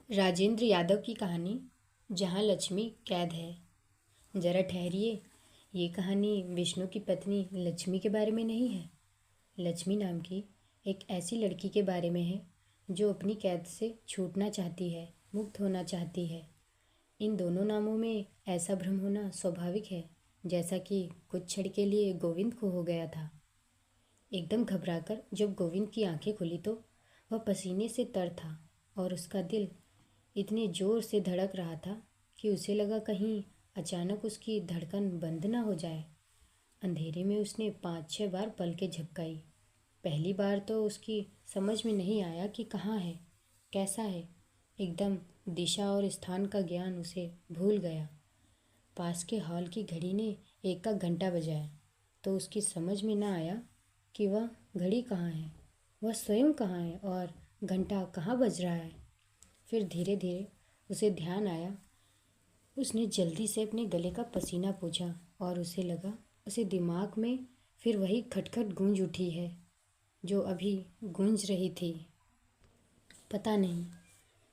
राजेंद्र यादव की कहानी जहाँ लक्ष्मी कैद है। जरा ठहरिए, ये कहानी विष्णु की पत्नी लक्ष्मी के बारे में नहीं है। लक्ष्मी नाम की एक ऐसी लड़की के बारे में है जो अपनी कैद से छूटना चाहती है, मुक्त होना चाहती है। इन दोनों नामों में ऐसा भ्रम होना स्वाभाविक है, जैसा कि कुछ क्षण के लिए गोविंद को हो गया था। एकदम घबराकर जब गोविंद की आंखें खुली तो वह पसीने से तर था और उसका दिल इतने जोर से धड़क रहा था कि उसे लगा कहीं अचानक उसकी धड़कन बंद ना हो जाए। अंधेरे में उसने 5-6 बार पलकें झपकाई। पहली बार तो उसकी समझ में नहीं आया कि कहाँ है, कैसा है। एकदम दिशा और स्थान का ज्ञान उसे भूल गया। पास के हॉल की घड़ी ने 1 का घंटा बजाया तो उसकी समझ में ना आया कि वह घड़ी कहाँ है, वह स्वयं कहाँ है और घंटा कहाँ बज रहा है। फिर धीरे धीरे उसे ध्यान आया। उसने जल्दी से अपने गले का पसीना पोंछा और उसे लगा उसे दिमाग में फिर वही खटखट गूंज उठी है जो अभी गूंज रही थी। पता नहीं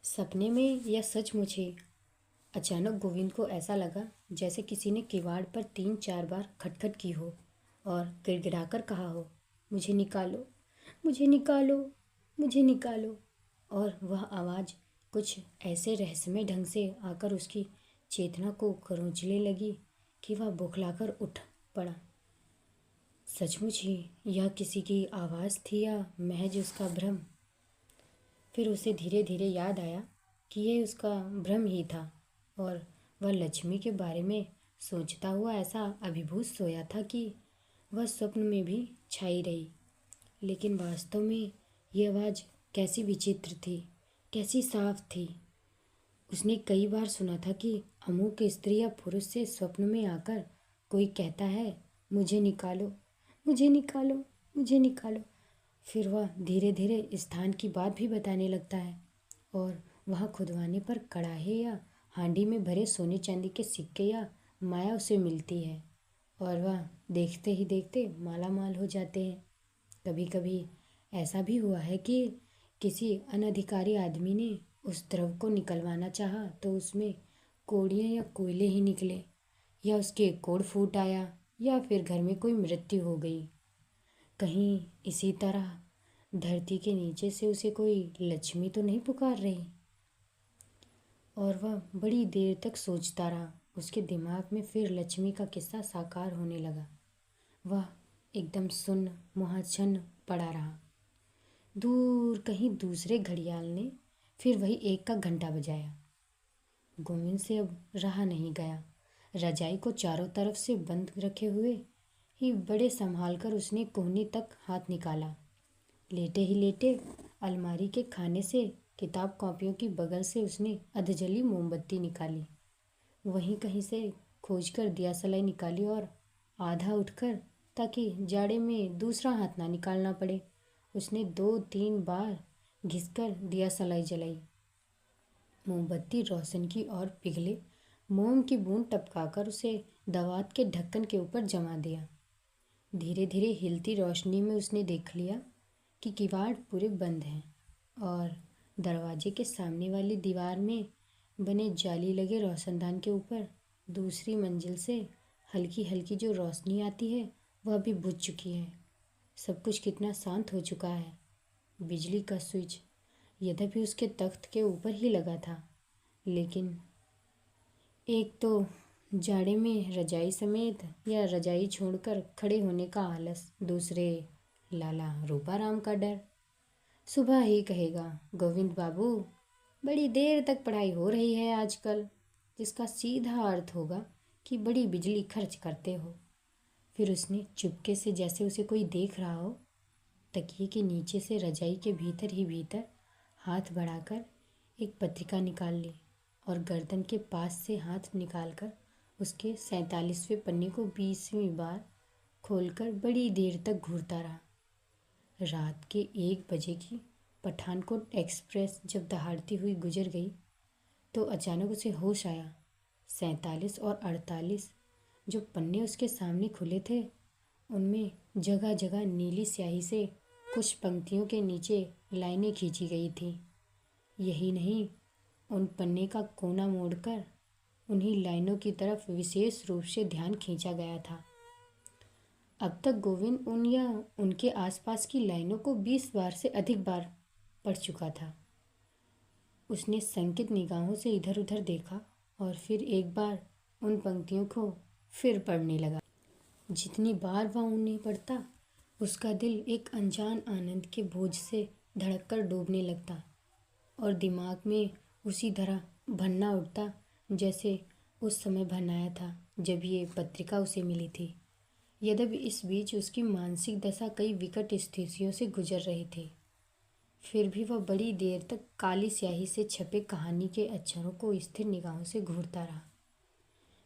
सपने में या सचमुच ही। अचानक गोविंद को ऐसा लगा जैसे किसी ने किवाड़ पर 3-4 बार खटखट की हो और गिड़गिड़ाकर कहा हो, मुझे निकालो, मुझे निकालो, मुझे निकालो। और वह आवाज़ कुछ ऐसे रहस्यमय ढंग से आकर उसकी चेतना को खरोंचने लगी कि वह बौखलाकर उठ पड़ा। सचमुच ही यह किसी की आवाज़ थी या महज उसका भ्रम। फिर उसे धीरे धीरे याद आया कि यह उसका भ्रम ही था और वह लक्ष्मी के बारे में सोचता हुआ ऐसा अभिभूत सोया था कि वह स्वप्न में भी छाई रही। लेकिन वास्तव में यह आवाज़ कैसी विचित्र थी, कैसी साफ थी। उसने कई बार सुना था कि अमुक स्त्री या पुरुष से स्वप्न में आकर कोई कहता है, मुझे निकालो, मुझे निकालो, मुझे निकालो। फिर वह धीरे धीरे स्थान की बात भी बताने लगता है और वहाँ खुदवाने पर कड़ाहे या हांडी में भरे सोने चांदी के सिक्के या माया उसे मिलती है और वह देखते ही देखते माला माल हो जाते हैं। कभी कभी ऐसा भी हुआ है कि किसी अनधिकारी आदमी ने उस द्रव को निकलवाना चाहा तो उसमें कोड़ियाँ या कोयले ही निकले, या उसके कोड़ फूट आया, या फिर घर में कोई मृत्यु हो गई। कहीं इसी तरह धरती के नीचे से उसे कोई लक्ष्मी तो नहीं पुकार रही। और वह बड़ी देर तक सोचता रहा। उसके दिमाग में फिर लक्ष्मी का किस्सा साकार होने लगा। वह एकदम सुन्न मुहाच्छन्न पड़ा रहा। दूर कहीं दूसरे घड़ियाल ने फिर वही 1 का घंटा बजाया। गोविंद से अब रहा नहीं गया। रजाई को चारों तरफ से बंद रखे हुए ही बड़े संभाल कर उसने कोहनी तक हाथ निकाला। लेटे ही लेटे अलमारी के खाने से किताब कॉपियों की बगल से उसने अधजली मोमबत्ती निकाली। वहीं कहीं से खोजकर दिया सलाई निकाली और आधा उठकर, ताकि जाड़े में दूसरा हाथ ना निकालना पड़े, उसने 2-3 बार घिसकर दिया सलाई जलाई। मोमबत्ती रोशन की और पिघले मोम की बूंद टपकाकर उसे दवात के ढक्कन के ऊपर जमा दिया। धीरे धीरे हिलती रोशनी में उसने देख लिया कि किवाड़ पूरे बंद हैं और दरवाजे के सामने वाली दीवार में बने जाली लगे रोशनदान के ऊपर दूसरी मंजिल से हल्की हल्की जो रोशनी आती है वह भी बुझ चुकी है। सब कुछ कितना शांत हो चुका है। बिजली का स्विच यद्यपि उसके तख्त के ऊपर ही लगा था, लेकिन एक तो जाड़े में रजाई समेत या रजाई छोड़कर खड़े होने का आलस, दूसरे लाला रूपाराम का डर। सुबह ही कहेगा, गोविंद बाबू बड़ी देर तक पढ़ाई हो रही है आजकल, जिसका सीधा अर्थ होगा कि बड़ी बिजली खर्च करते हो। फिर उसने चुपके से, जैसे उसे कोई देख रहा हो, तकिए के नीचे से रजाई के भीतर ही भीतर हाथ बढ़ाकर एक पत्रिका निकाल ली और गर्दन के पास से हाथ निकालकर उसके 47वें पन्ने को 20वीं बार खोलकर बड़ी देर तक घूरता रहा। रात के 1 बजे की पठानकोट एक्सप्रेस जब दहाड़ती हुई गुजर गई तो अचानक उसे होश आया। 47 और 48 जो पन्ने उसके सामने खुले थे उनमें जगह जगह नीली स्याही से कुछ पंक्तियों के नीचे लाइनें खींची गई थी। यही नहीं, उन पन्ने का कोना मोड़कर उन्हीं लाइनों की तरफ विशेष रूप से ध्यान खींचा गया था। अब तक गोविंद उन या उनके आसपास की लाइनों को 20 बार से अधिक बार पढ़ चुका था। उसने संकित निगाहों से इधर उधर देखा और फिर एक बार उन पंक्तियों को फिर पढ़ने लगा। जितनी बार वह उन्हें पढ़ता, उसका दिल एक अनजान आनंद के बोझ से धड़ककर डूबने लगता और दिमाग में उसी तरह भन्ना उठता जैसे उस समय भन्नाया था जब ये पत्रिका उसे मिली थी। यद्यपि इस बीच उसकी मानसिक दशा कई विकट स्थितियों से गुजर रही थी, फिर भी वह बड़ी देर तक काली स्याही से छपे कहानी के अक्षरों को स्थिर निगाहों से घूरता रहा।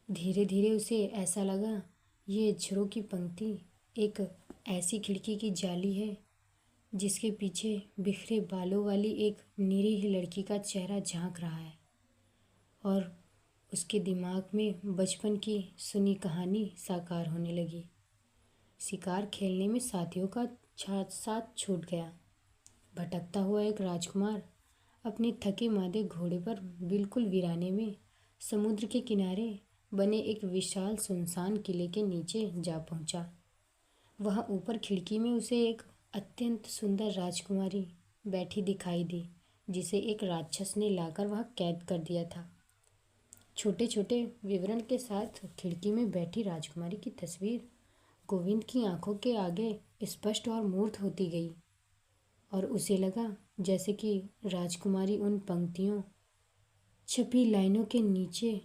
धीरे धीरे उसे ऐसा लगा ये अक्षरों की पंक्ति एक ऐसी खिड़की की जाली है जिसके पीछे बिखरे बालों वाली एक निरीह लड़की का चेहरा झांक रहा है और उसके दिमाग में बचपन की सुनी कहानी साकार होने लगी। शिकार खेलने में साथियों का साथ छूट गया। भटकता हुआ एक राजकुमार अपने थके मादे घोड़े पर बिल्कुल वीराने में समुद्र के किनारे बने एक विशाल सुनसान किले के नीचे जा पहुंचा। वहां ऊपर खिड़की में उसे एक अत्यंत सुंदर राजकुमारी बैठी दिखाई दी, जिसे एक राक्षस ने लाकर वहां कैद कर दिया था। छोटे छोटे विवरण के साथ खिड़की में बैठी राजकुमारी की तस्वीर गोविंद की आंखों के आगे स्पष्ट और मूर्त होती गई और उसे लगा जैसे कि राजकुमारी उन पंक्तियों छपी लाइनों के नीचे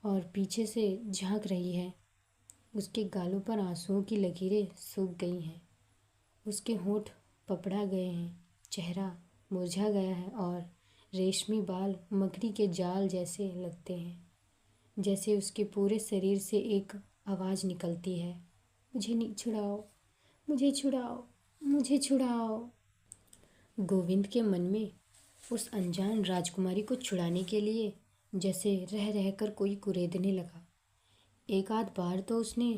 और पीछे से झांक रही है। उसके गालों पर आंसुओं की लकीरें सूख गई हैं, उसके होंठ पपड़ा गए हैं, चेहरा मुरझा गया है और रेशमी बाल मकड़ी के जाल जैसे लगते हैं। जैसे उसके पूरे शरीर से एक आवाज़ निकलती है, मुझे नहीं छुड़ाओ, मुझे छुड़ाओ, मुझे छुड़ाओ। गोविंद के मन में उस अनजान राजकुमारी को छुड़ाने के लिए जैसे रह रहकर कोई कुरेदने लगा। एक आध बार तो उसने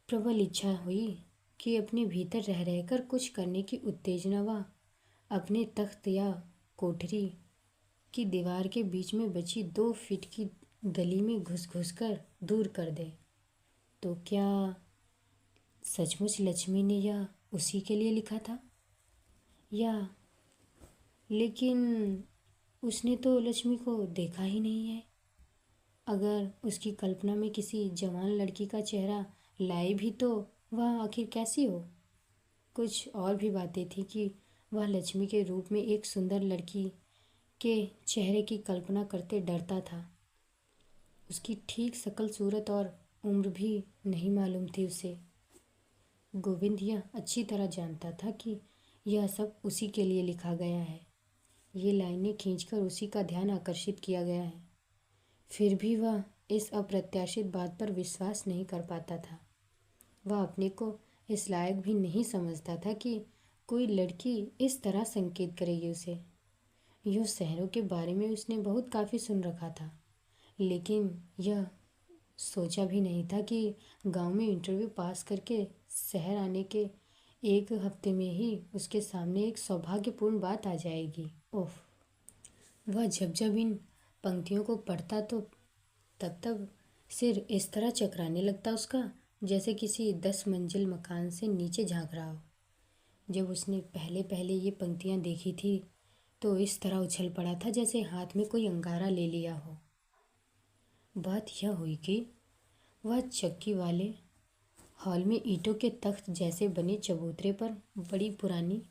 प्रबल इच्छा हुई कि अपने भीतर रह रहकर कुछ करने की उत्तेजना वह अपने तख्त या कोठरी की दीवार के बीच में बची 2 फीट की गली में घुस घुस कर दूर कर दे। तो क्या सचमुच लक्ष्मी ने यह उसी के लिए लिखा था? या लेकिन उसने तो लक्ष्मी को देखा ही नहीं है। अगर उसकी कल्पना में किसी जवान लड़की का चेहरा लाई भी तो वह आखिर कैसी हो? कुछ और भी बातें थी कि वह लक्ष्मी के रूप में एक सुंदर लड़की के चेहरे की कल्पना करते डरता था। उसकी ठीक शकल सूरत और उम्र भी नहीं मालूम थी उसे। गोविंद यह अच्छी तरह जानता था कि यह सब उसी के लिए लिखा गया है। ये लाइनें खींचकर उसी का ध्यान आकर्षित किया गया है। फिर भी वह इस अप्रत्याशित बात पर विश्वास नहीं कर पाता था। वह अपने को इस लायक भी नहीं समझता था कि कोई लड़की इस तरह संकेत करेगी उसे। यूँ शहरों के बारे में उसने बहुत काफ़ी सुन रखा था, लेकिन यह सोचा भी नहीं था कि गांव में इंटरव्यू पास करके शहर आने के 1 हफ्ते में ही उसके सामने एक सौभाग्यपूर्ण बात आ जाएगी। ओह, वह जब जब इन पंक्तियों को पढ़ता तो तब तब सिर इस तरह चकराने लगता उसका जैसे किसी 10 मंजिल मकान से नीचे झांक रहा हो। जब उसने पहले पहले ये पंक्तियाँ देखी थी तो इस तरह उछल पड़ा था जैसे हाथ में कोई अंगारा ले लिया हो। बात यह हुई कि वह चक्की वाले हॉल में ईंटों के तख्त जैसे बने चबूतरे पर बड़ी पुरानी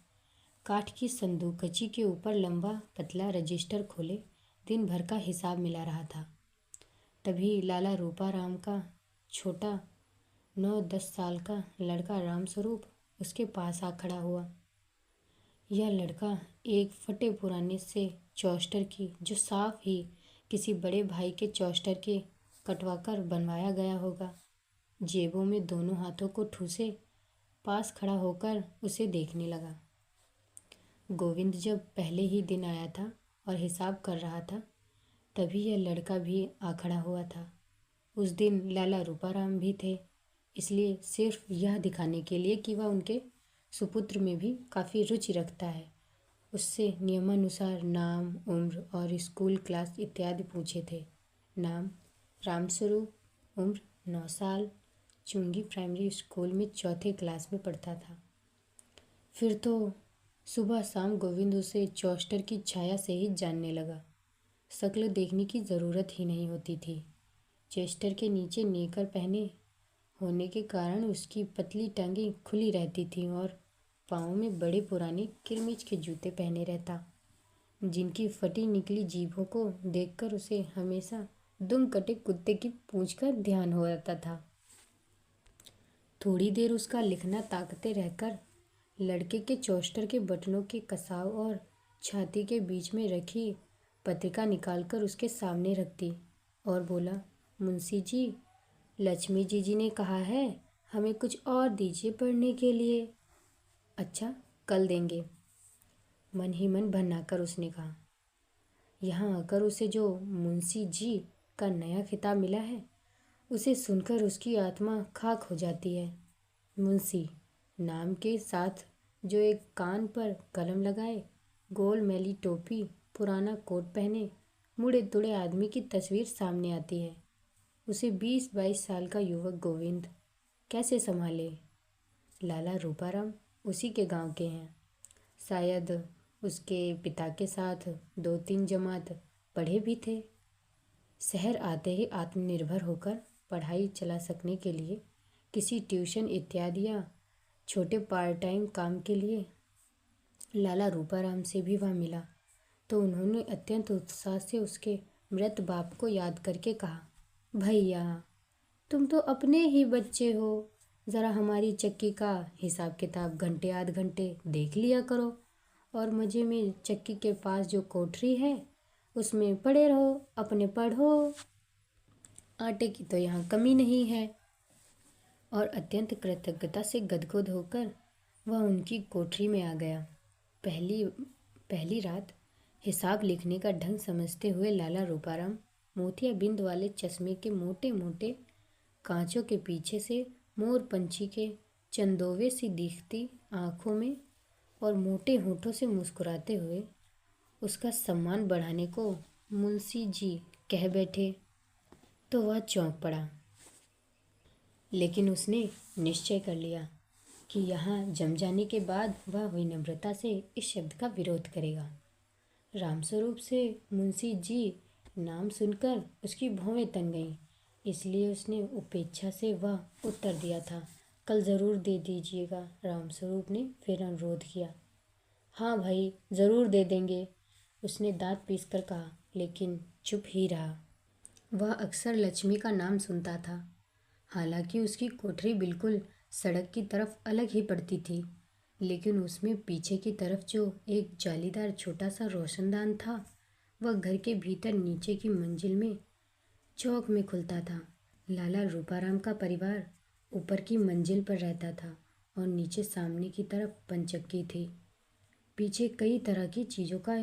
काठ की संदूकची के ऊपर लंबा पतला रजिस्टर खोले दिन भर का हिसाब मिला रहा था। तभी लाला रूपाराम का छोटा 9-10 साल का लड़का रामस्वरूप उसके पास आ खड़ा हुआ। यह लड़का एक फटे पुराने से चौस्टर की, जो साफ ही किसी बड़े भाई के चौस्टर के कटवाकर बनवाया गया होगा, जेबों में दोनों हाथों को ठूसे पास खड़ा होकर उसे देखने लगा। गोविंद जब पहले ही दिन आया था और हिसाब कर रहा था, तभी यह लड़का भी आ खड़ा हुआ था। उस दिन लाला रूपाराम भी थे, इसलिए सिर्फ यह दिखाने के लिए कि वह उनके सुपुत्र में भी काफ़ी रुचि रखता है उससे नियमानुसार नाम, उम्र और स्कूल क्लास इत्यादि पूछे थे। नाम रामस्वरूप, उम्र 9 साल, चुंगी प्राइमरी स्कूल में चौथे क्लास में पढ़ता था। फिर तो सुबह शाम गोविंद उसे चौस्टर की छाया से ही जानने लगा। शक्ल देखने की ज़रूरत ही नहीं होती थी। चेस्टर के नीचे नेकर पहने होने के कारण उसकी पतली टांगें खुली रहती थीं और पाँव में बड़े पुराने किरमिच के जूते पहने रहता, जिनकी फटी निकली जीभों को देखकर उसे हमेशा दुम कटे कुत्ते की पूंछ का ध्यान हो जाता था। थोड़ी देर उसका लिखना ताकते रहकर लड़के के चौस्टर के बटनों के कसाव और छाती के बीच में रखी पत्रिका निकालकर उसके सामने रखती और बोला, मुंशी जी, लक्ष्मी जी ने कहा है हमें कुछ और दीजिए पढ़ने के लिए। अच्छा, कल देंगे, मन ही मन भन्नाकर उसने कहा। यहाँ आकर उसे जो मुंशी जी का नया खिताब मिला है, उसे सुनकर उसकी आत्मा खाक हो जाती है। मुंशी नाम के साथ जो एक कान पर कलम लगाए, गोल मैली टोपी, पुराना कोट पहने, मुड़े तुड़े आदमी की तस्वीर सामने आती है। उसे 20-22 साल का युवक गोविंद कैसे संभाले? लाला रूपाराम उसी के गांव के हैं। शायद उसके पिता के साथ 2-3 जमात पढ़े भी थे। शहर आते ही आत्मनिर्भर होकर पढ़ाई चला सकने के लिए किसी ट्यूशन इत्यादि या छोटे पार्ट टाइम काम के लिए लाला रूपाराम से भी वह मिला तो उन्होंने अत्यंत उत्साह से उसके मृत बाप को याद करके कहा, भैया तुम तो अपने ही बच्चे हो, ज़रा हमारी चक्की का हिसाब किताब घंटे आध घंटे देख लिया करो और मज़े में चक्की के पास जो कोठरी है उसमें पड़े रहो, अपने पढ़ो, आटे की तो यहाँ कमी नहीं है। और अत्यंत कृतज्ञता से गदगद होकर वह उनकी कोठरी में आ गया। पहली रात हिसाब लिखने का ढंग समझते हुए लाला रूपाराम मोतिया बिंद वाले चश्मे के मोटे मोटे कांचों के पीछे से मोर पंछी के चंदोवे सी दिखती आँखों में और मोटे होठों से मुस्कुराते हुए उसका सम्मान बढ़ाने को मुंशी जी कह बैठे तो वह चौंक पड़ा। लेकिन उसने निश्चय कर लिया कि यहाँ जम जाने के बाद वह विनम्रता से इस शब्द का विरोध करेगा। रामस्वरूप से मुंशी जी नाम सुनकर उसकी भौवें तन गईं, इसलिए उसने उपेक्षा से वह उत्तर दिया था, कल ज़रूर दे दीजिएगा। रामस्वरूप ने फिर अनुरोध किया। हाँ भाई, ज़रूर दे देंगे, उसने दांत पीसकर कहा, लेकिन चुप ही रहा। वह अक्सर लक्ष्मी का नाम सुनता था। हालांकि उसकी कोठरी बिल्कुल सड़क की तरफ अलग ही पड़ती थी, लेकिन उसमें पीछे की तरफ जो एक जालीदार छोटा सा रोशनदान था, वह घर के भीतर नीचे की मंजिल में चौक में खुलता था। लाला रूपाराम का परिवार ऊपर की मंजिल पर रहता था और नीचे सामने की तरफ पंचक्की थी। पीछे कई तरह की चीज़ों का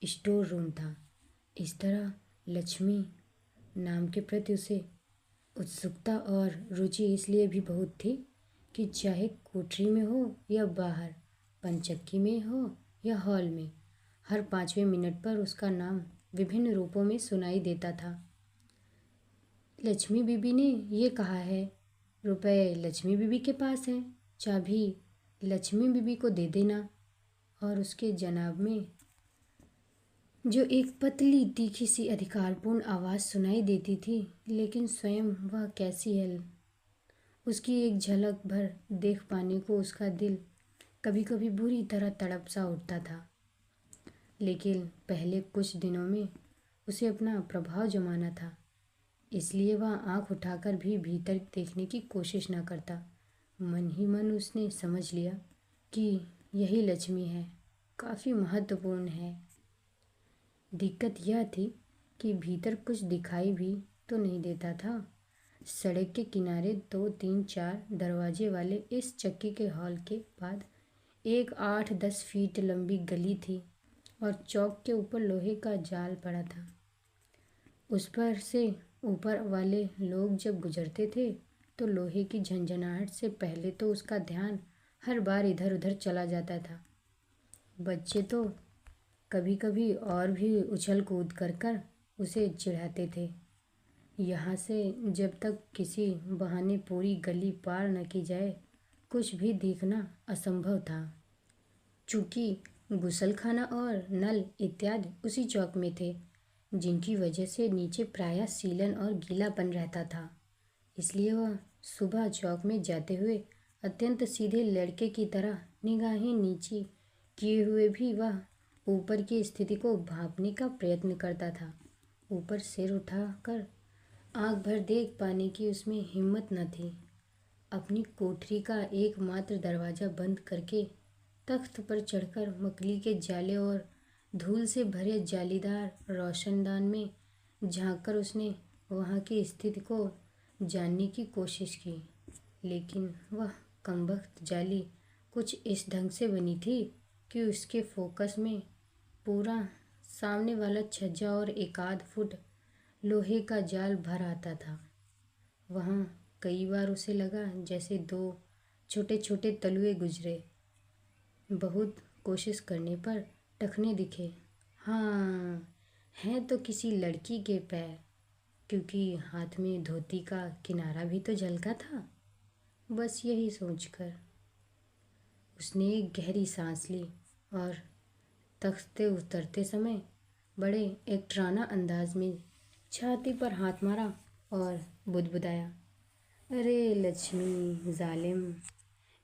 स्टोर रूम था। इस तरह लक्ष्मी नाम के प्रति उसे उत्सुकता और रुचि इसलिए भी बहुत थी कि चाहे कोठरी में हो या बाहर, पंचक्की में हो या हॉल में, हर 5वें मिनट पर उसका नाम विभिन्न रूपों में सुनाई देता था। लक्ष्मी बीबी ने ये कहा है, रुपए लक्ष्मी बीबी के पास हैं, चाबी लक्ष्मी बीबी को दे देना। और उसके जनाब में जो एक पतली तीखी सी अधिकारपूर्ण आवाज़ सुनाई देती थी, लेकिन स्वयं वह कैसी है, उसकी एक झलक भर देख पाने को उसका दिल कभी कभी बुरी तरह तड़प सा उठता था। लेकिन पहले कुछ दिनों में उसे अपना प्रभाव जमाना था, इसलिए वह आंख उठाकर भी भीतर देखने की कोशिश न करता। मन ही मन उसने समझ लिया कि यही लक्ष्मी है, काफ़ी महत्वपूर्ण है। दिक्कत यह थी कि भीतर कुछ दिखाई भी तो नहीं देता था। सड़क के किनारे 2-3-4 दरवाजे वाले इस चक्की के हॉल के बाद एक 8-10 फीट लंबी गली थी और चौक के ऊपर लोहे का जाल पड़ा था। उस पर से ऊपर वाले लोग जब गुजरते थे तो लोहे की झंझनाहट से पहले तो उसका ध्यान हर बार इधर उधर चला जाता था। बच्चे तो कभी कभी और भी उछल कूद कर उसे चिढ़ाते थे। यहाँ से जब तक किसी बहाने पूरी गली पार न की जाए कुछ भी देखना असंभव था। चूँकि गुसलखाना और नल इत्यादि उसी चौक में थे, जिनकी वजह से नीचे प्रायः सीलन और गीलापन रहता था, इसलिए वह सुबह चौक में जाते हुए अत्यंत सीधे लड़के की तरह निगाहें नीचे किए हुए भी वह ऊपर की स्थिति को भांपने का प्रयत्न करता था। ऊपर सिर उठाकर आंख भर देख पाने की उसमें हिम्मत न थी। अपनी कोठरी का एकमात्र दरवाज़ा बंद करके तख्त पर चढ़कर मकली के जाले और धूल से भरे जालीदार रोशनदान में झांककर उसने वहाँ की स्थिति को जानने की कोशिश की, लेकिन वह कमबख्त जाली कुछ इस ढंग से बनी थी कि उसके फोकस में पूरा सामने वाला छज्जा और एकाध फुट लोहे का जाल भर आता था। वहाँ कई बार उसे लगा जैसे दो छोटे छोटे तलुए गुजरे। बहुत कोशिश करने पर टखने दिखे। हाँ, हैं तो किसी लड़की के पैर, क्योंकि हाथ में धोती का किनारा भी तो झलका था। बस यही सोचकर उसने एक गहरी सांस ली और तख्त से उतरते समय बड़े एकटराना अंदाज में छाती पर हाथ मारा और बुदबुदाया, अरे लक्ष्मी जालिम,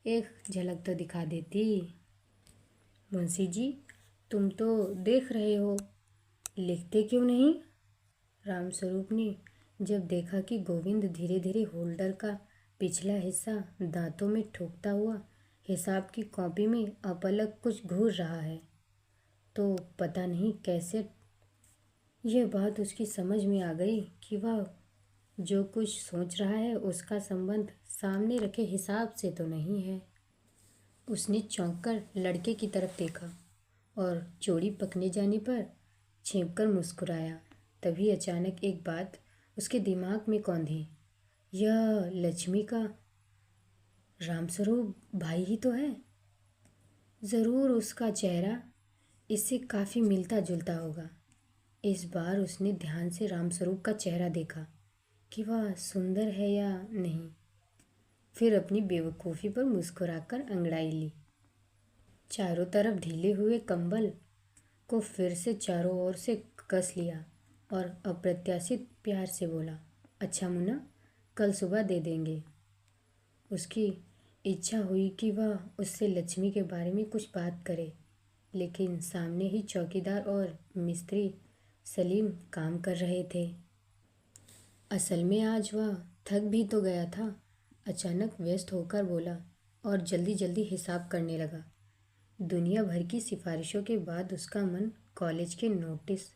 एक झलक तो दिखा देती। मुंशी जी, तुम तो देख रहे हो, लिखते क्यों नहीं? रामस्वरूप ने जब देखा कि गोविंद धीरे धीरे होल्डर का पिछला हिस्सा दांतों में ठोकता हुआ हिसाब की कॉपी में अपलक कुछ घूर रहा है, तो पता नहीं कैसे यह बात उसकी समझ में आ गई कि वह जो कुछ सोच रहा है उसका संबंध सामने रखे हिसाब से तो नहीं है। उसने चौंक कर लड़के की तरफ देखा और चोरी पकने जाने पर छेंक कर मुस्कुराया। तभी अचानक एक बात उसके दिमाग में कौंधी, यह लक्ष्मी का रामस्वरूप भाई ही तो है। ज़रूर उसका चेहरा इससे काफ़ी मिलता जुलता होगा। इस बार उसने ध्यान से रामस्वरूप का चेहरा देखा कि वह सुंदर है या नहीं, फिर अपनी बेवकूफ़ी पर मुस्कुराकर अंगड़ाई ली। चारों तरफ ढीले हुए कंबल को फिर से चारों ओर से कस लिया और अप्रत्याशित प्यार से बोला, अच्छा मुन्ना, कल सुबह दे देंगे। उसकी इच्छा हुई कि वह उससे लक्ष्मी के बारे में कुछ बात करे, लेकिन सामने ही चौकीदार और मिस्त्री सलीम काम कर रहे थे। असल में आज वह थक भी तो गया था। अचानक व्यस्त होकर बोला और जल्दी जल्दी हिसाब करने लगा। दुनिया भर की सिफारिशों के बाद उसका मन कॉलेज के नोटिस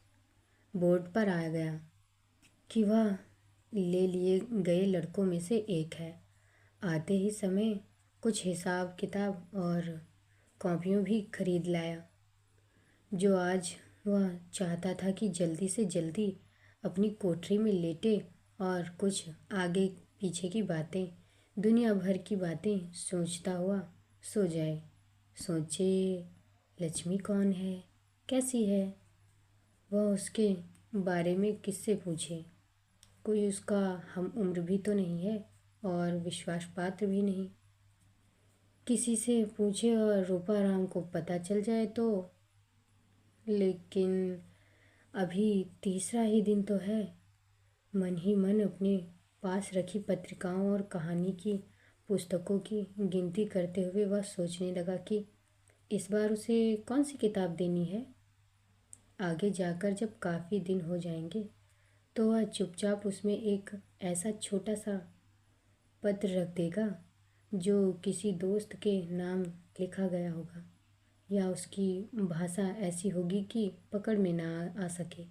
बोर्ड पर आ गया कि वह ले लिए गए लड़कों में से एक है। आते ही समय कुछ हिसाब किताब और कॉपियों भी खरीद लाया, जो आज वह चाहता था कि जल्दी से जल्दी अपनी कोठरी में लेटे और कुछ आगे पीछे की बातें, दुनिया भर की बातें सोचता हुआ सो जाए। सोचे, लक्ष्मी कौन है, कैसी है, वह उसके बारे में किससे पूछे? कोई उसका हम उम्र भी तो नहीं है और विश्वास पात्र भी नहीं। किसी से पूछे और रूपाराम को पता चल जाए तो। लेकिन अभी तीसरा ही दिन तो है। मन ही मन अपने पास रखी पत्रिकाओं और कहानी की पुस्तकों की गिनती करते हुए वह सोचने लगा कि इस बार उसे कौन सी किताब देनी है। आगे जाकर जब काफ़ी दिन हो जाएंगे तो वह चुपचाप उसमें एक ऐसा छोटा सा पत्र रख देगा जो किसी दोस्त के नाम लिखा गया होगा, या उसकी भाषा ऐसी होगी कि पकड़ में ना आ सके।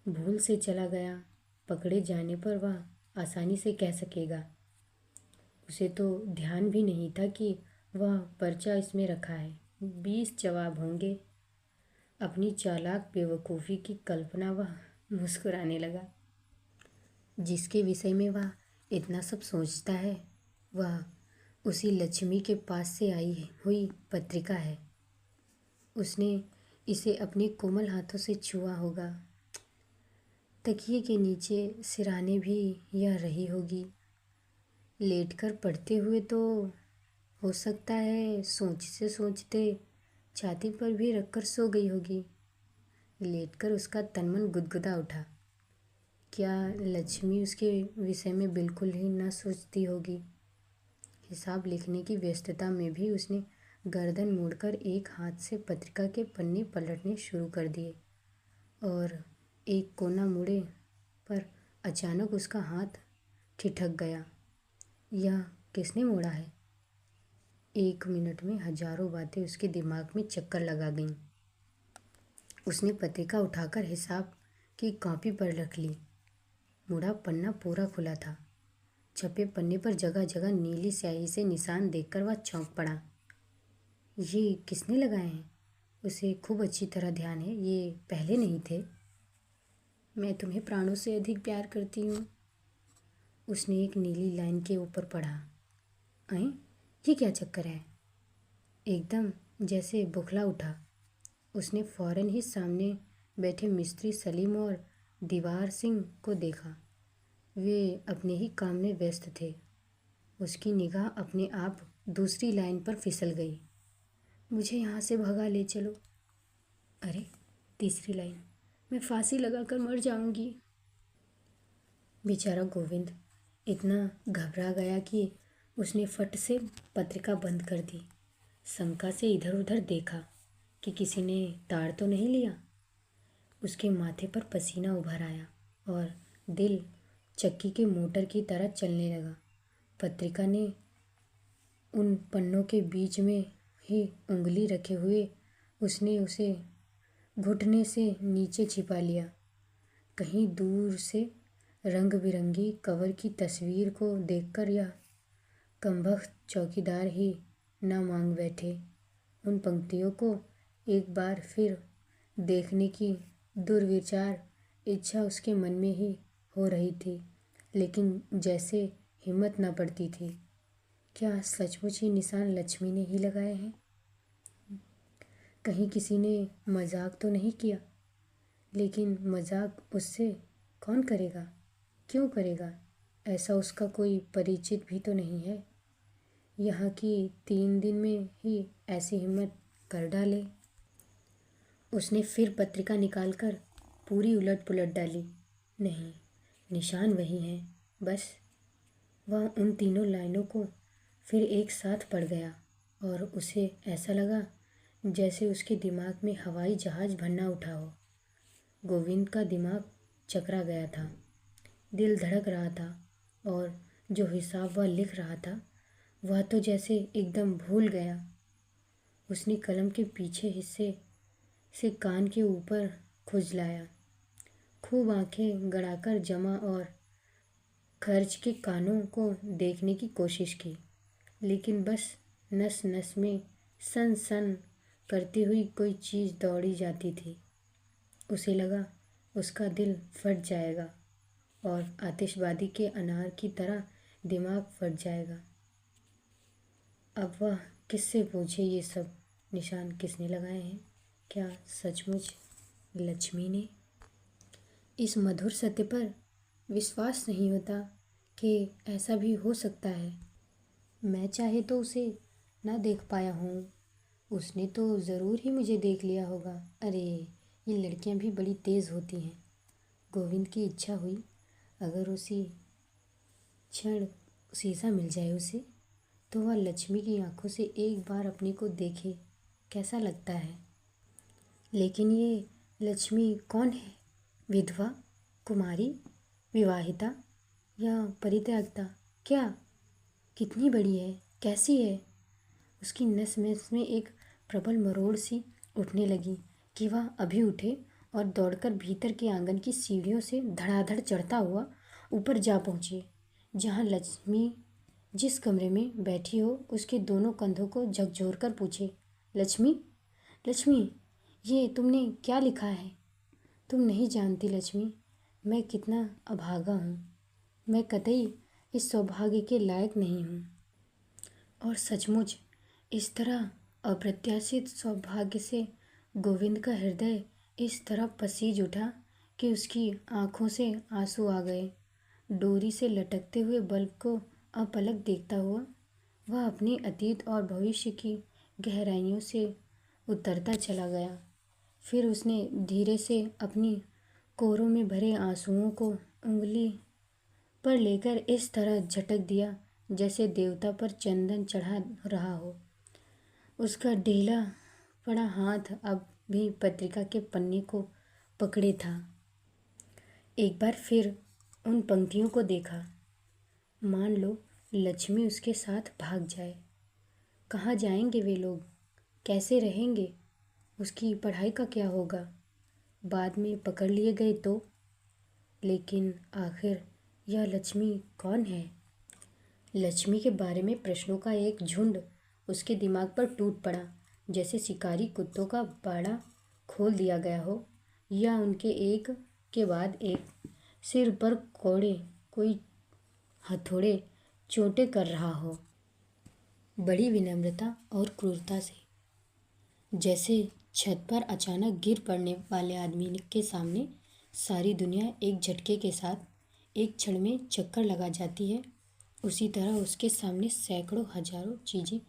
भूल से चला गया, पकड़े जाने पर वह आसानी से कह सकेगा। उसे तो ध्यान भी नहीं था कि वह पर्चा इसमें रखा है। 20 जवाब होंगे। अपनी चालाक बेवकूफ़ी की कल्पना वह मुस्कुराने लगा। जिसके विषय में वह इतना सब सोचता है वह उसी लक्ष्मी के पास से आई हुई पत्रिका है। उसने इसे अपने कोमल हाथों से छुआ होगा। तकिए के नीचे सिरहाने भी यह रही होगी। लेटकर पढ़ते हुए तो हो सकता है सोचते सोचते छाती पर भी रखकर सो गई होगी। लेटकर उसका तन मन गुदगुदा उठा। क्या लक्ष्मी उसके विषय में बिल्कुल ही न सोचती होगी? हिसाब लिखने की व्यस्तता में भी उसने गर्दन मोड़कर एक हाथ से पत्रिका के पन्ने पलटने शुरू कर दिए और एक कोना मुड़े पर अचानक उसका हाथ ठिठक गया। यह किसने मोड़ा है? 1 मिनट में हजारों बातें उसके दिमाग में चक्कर लगा गईं। उसने पत्रिका उठाकर हिसाब की कॉपी पर रख ली। मुड़ा पन्ना पूरा खुला था। छपे पन्ने पर जगह जगह नीली स्याही से निशान देखकर वह चौंक पड़ा। ये किसने लगाए हैं? उसे खूब अच्छी तरह ध्यान है, ये पहले नहीं थे। मैं तुम्हें प्राणों से अधिक प्यार करती हूँ, उसने एक नीली लाइन के ऊपर पढ़ा। अं, ये क्या चक्कर है? एकदम जैसे बुखला उठा। उसने फौरन ही सामने बैठे मिस्त्री सलीम और दीवार सिंह को देखा। वे अपने ही काम में व्यस्त थे। उसकी निगाह अपने आप दूसरी लाइन पर फिसल गई। मुझे यहाँ से भगा ले चलो। अरे, तीसरी लाइन, मैं फांसी लगाकर मर जाऊंगी। बेचारा गोविंद इतना घबरा गया कि उसने फट से पत्रिका बंद कर दी। शंका से इधर उधर देखा कि किसी ने ताड़ तो नहीं लिया। उसके माथे पर पसीना उभर आया और दिल चक्की के मोटर की तरह चलने लगा। पत्रिका ने उन पन्नों के बीच में ही उंगली रखे हुए उसने उसे घुटने से नीचे छिपा लिया। कहीं दूर से रंग बिरंगी कवर की तस्वीर को देखकर यह कमबख्त चौकीदार ही न मांग बैठे। उन पंक्तियों को एक बार फिर देखने की दुर्विचार इच्छा उसके मन में ही हो रही थी, लेकिन जैसे हिम्मत न पड़ती थी। क्या सचमुच ही निशान लक्ष्मी ने ही लगाए हैं? कहीं किसी ने मजाक तो नहीं किया? लेकिन मजाक उससे कौन करेगा? क्यों करेगा? ऐसा उसका कोई परिचित भी तो नहीं है यहाँ की 3 दिन में ही ऐसी हिम्मत कर डाले। उसने फिर पत्रिका निकालकर पूरी उलट पुलट डाली। नहीं, निशान वही है, बस। वह उन तीनों लाइनों को फिर एक साथ पढ़ गया और उसे ऐसा लगा जैसे उसके दिमाग में हवाई जहाज भरना उठा हो। गोविंद का दिमाग चकरा गया था, दिल धड़क रहा था और जो हिसाब वह लिख रहा था वह तो जैसे एकदम भूल गया। उसने कलम के पीछे हिस्से से कान के ऊपर खुजलाया, खूब आंखें गड़ाकर जमा और खर्च के कानों को देखने की कोशिश की, लेकिन बस नस नस में सन सन करती हुई कोई चीज़ दौड़ी जाती थी। उसे लगा उसका दिल फट जाएगा और आतिशबाजी के अनार की तरह दिमाग फट जाएगा। अब वह किससे पूछे ये सब निशान किसने लगाए हैं? क्या सचमुच लक्ष्मी ने? इस मधुर सत्य पर विश्वास नहीं होता कि ऐसा भी हो सकता है। मैं चाहे तो उसे ना देख पाया हूँ, उसने तो ज़रूर ही मुझे देख लिया होगा। अरे, ये लड़कियाँ भी बड़ी तेज़ होती हैं। गोविंद की इच्छा हुई अगर उसी क्षण शीशा मिल जाए उसे, तो वह लक्ष्मी की आंखों से एक बार अपने को देखे, कैसा लगता है। लेकिन ये लक्ष्मी कौन है? विधवा, कुमारी, विवाहिता या परित्यक्ता? क्या? कितनी बड़ी है? कैसी है? उसकी नस नस में एक प्रबल मरोड़ सी उठने लगी कि वह अभी उठे और दौड़कर भीतर के आंगन की सीढ़ियों से धड़ाधड़ चढ़ता हुआ ऊपर जा पहुँचे, जहाँ लक्ष्मी जिस कमरे में बैठी हो उसके दोनों कंधों को झकझोर कर पूछे, लक्ष्मी, लक्ष्मी, ये तुमने क्या लिखा है? तुम नहीं जानती लक्ष्मी, मैं कितना अभागा हूँ। मैं कतई इस सौभाग्य के लायक नहीं हूँ। और सचमुच इस तरह अप्रत्याशित सौभाग्य से गोविंद का हृदय इस तरह पसीज उठा कि उसकी आंखों से आंसू आ गए। डोरी से लटकते हुए बल्ब को अपलक देखता हुआ वह अपने अतीत और भविष्य की गहराइयों से उतरता चला गया। फिर उसने धीरे से अपनी कोरों में भरे आंसुओं को उंगली पर लेकर इस तरह झटक दिया जैसे देवता पर चंदन चढ़ा रहा हो। उसका ढीला पड़ा हाथ अब भी पत्रिका के पन्ने को पकड़े था। एक बार फिर उन पंक्तियों को देखा। मान लो लक्ष्मी उसके साथ भाग जाए, कहाँ जाएंगे वे लोग, कैसे रहेंगे, उसकी पढ़ाई का क्या होगा, बाद में पकड़ लिए गए तो। लेकिन आखिर यह लक्ष्मी कौन है? लक्ष्मी के बारे में प्रश्नों का एक झुंड उसके दिमाग पर टूट पड़ा, जैसे शिकारी कुत्तों का बाड़ा खोल दिया गया हो या उनके एक के बाद एक सिर पर कोड़े कोई हथौड़े चोटें कर रहा हो। बड़ी विनम्रता और क्रूरता से, जैसे छत पर अचानक गिर पड़ने वाले आदमी के सामने सारी दुनिया एक झटके के साथ एक क्षण में चक्कर लगा जाती है, उसी तरह उसके सामने सैकड़ों हजारों चीज़ें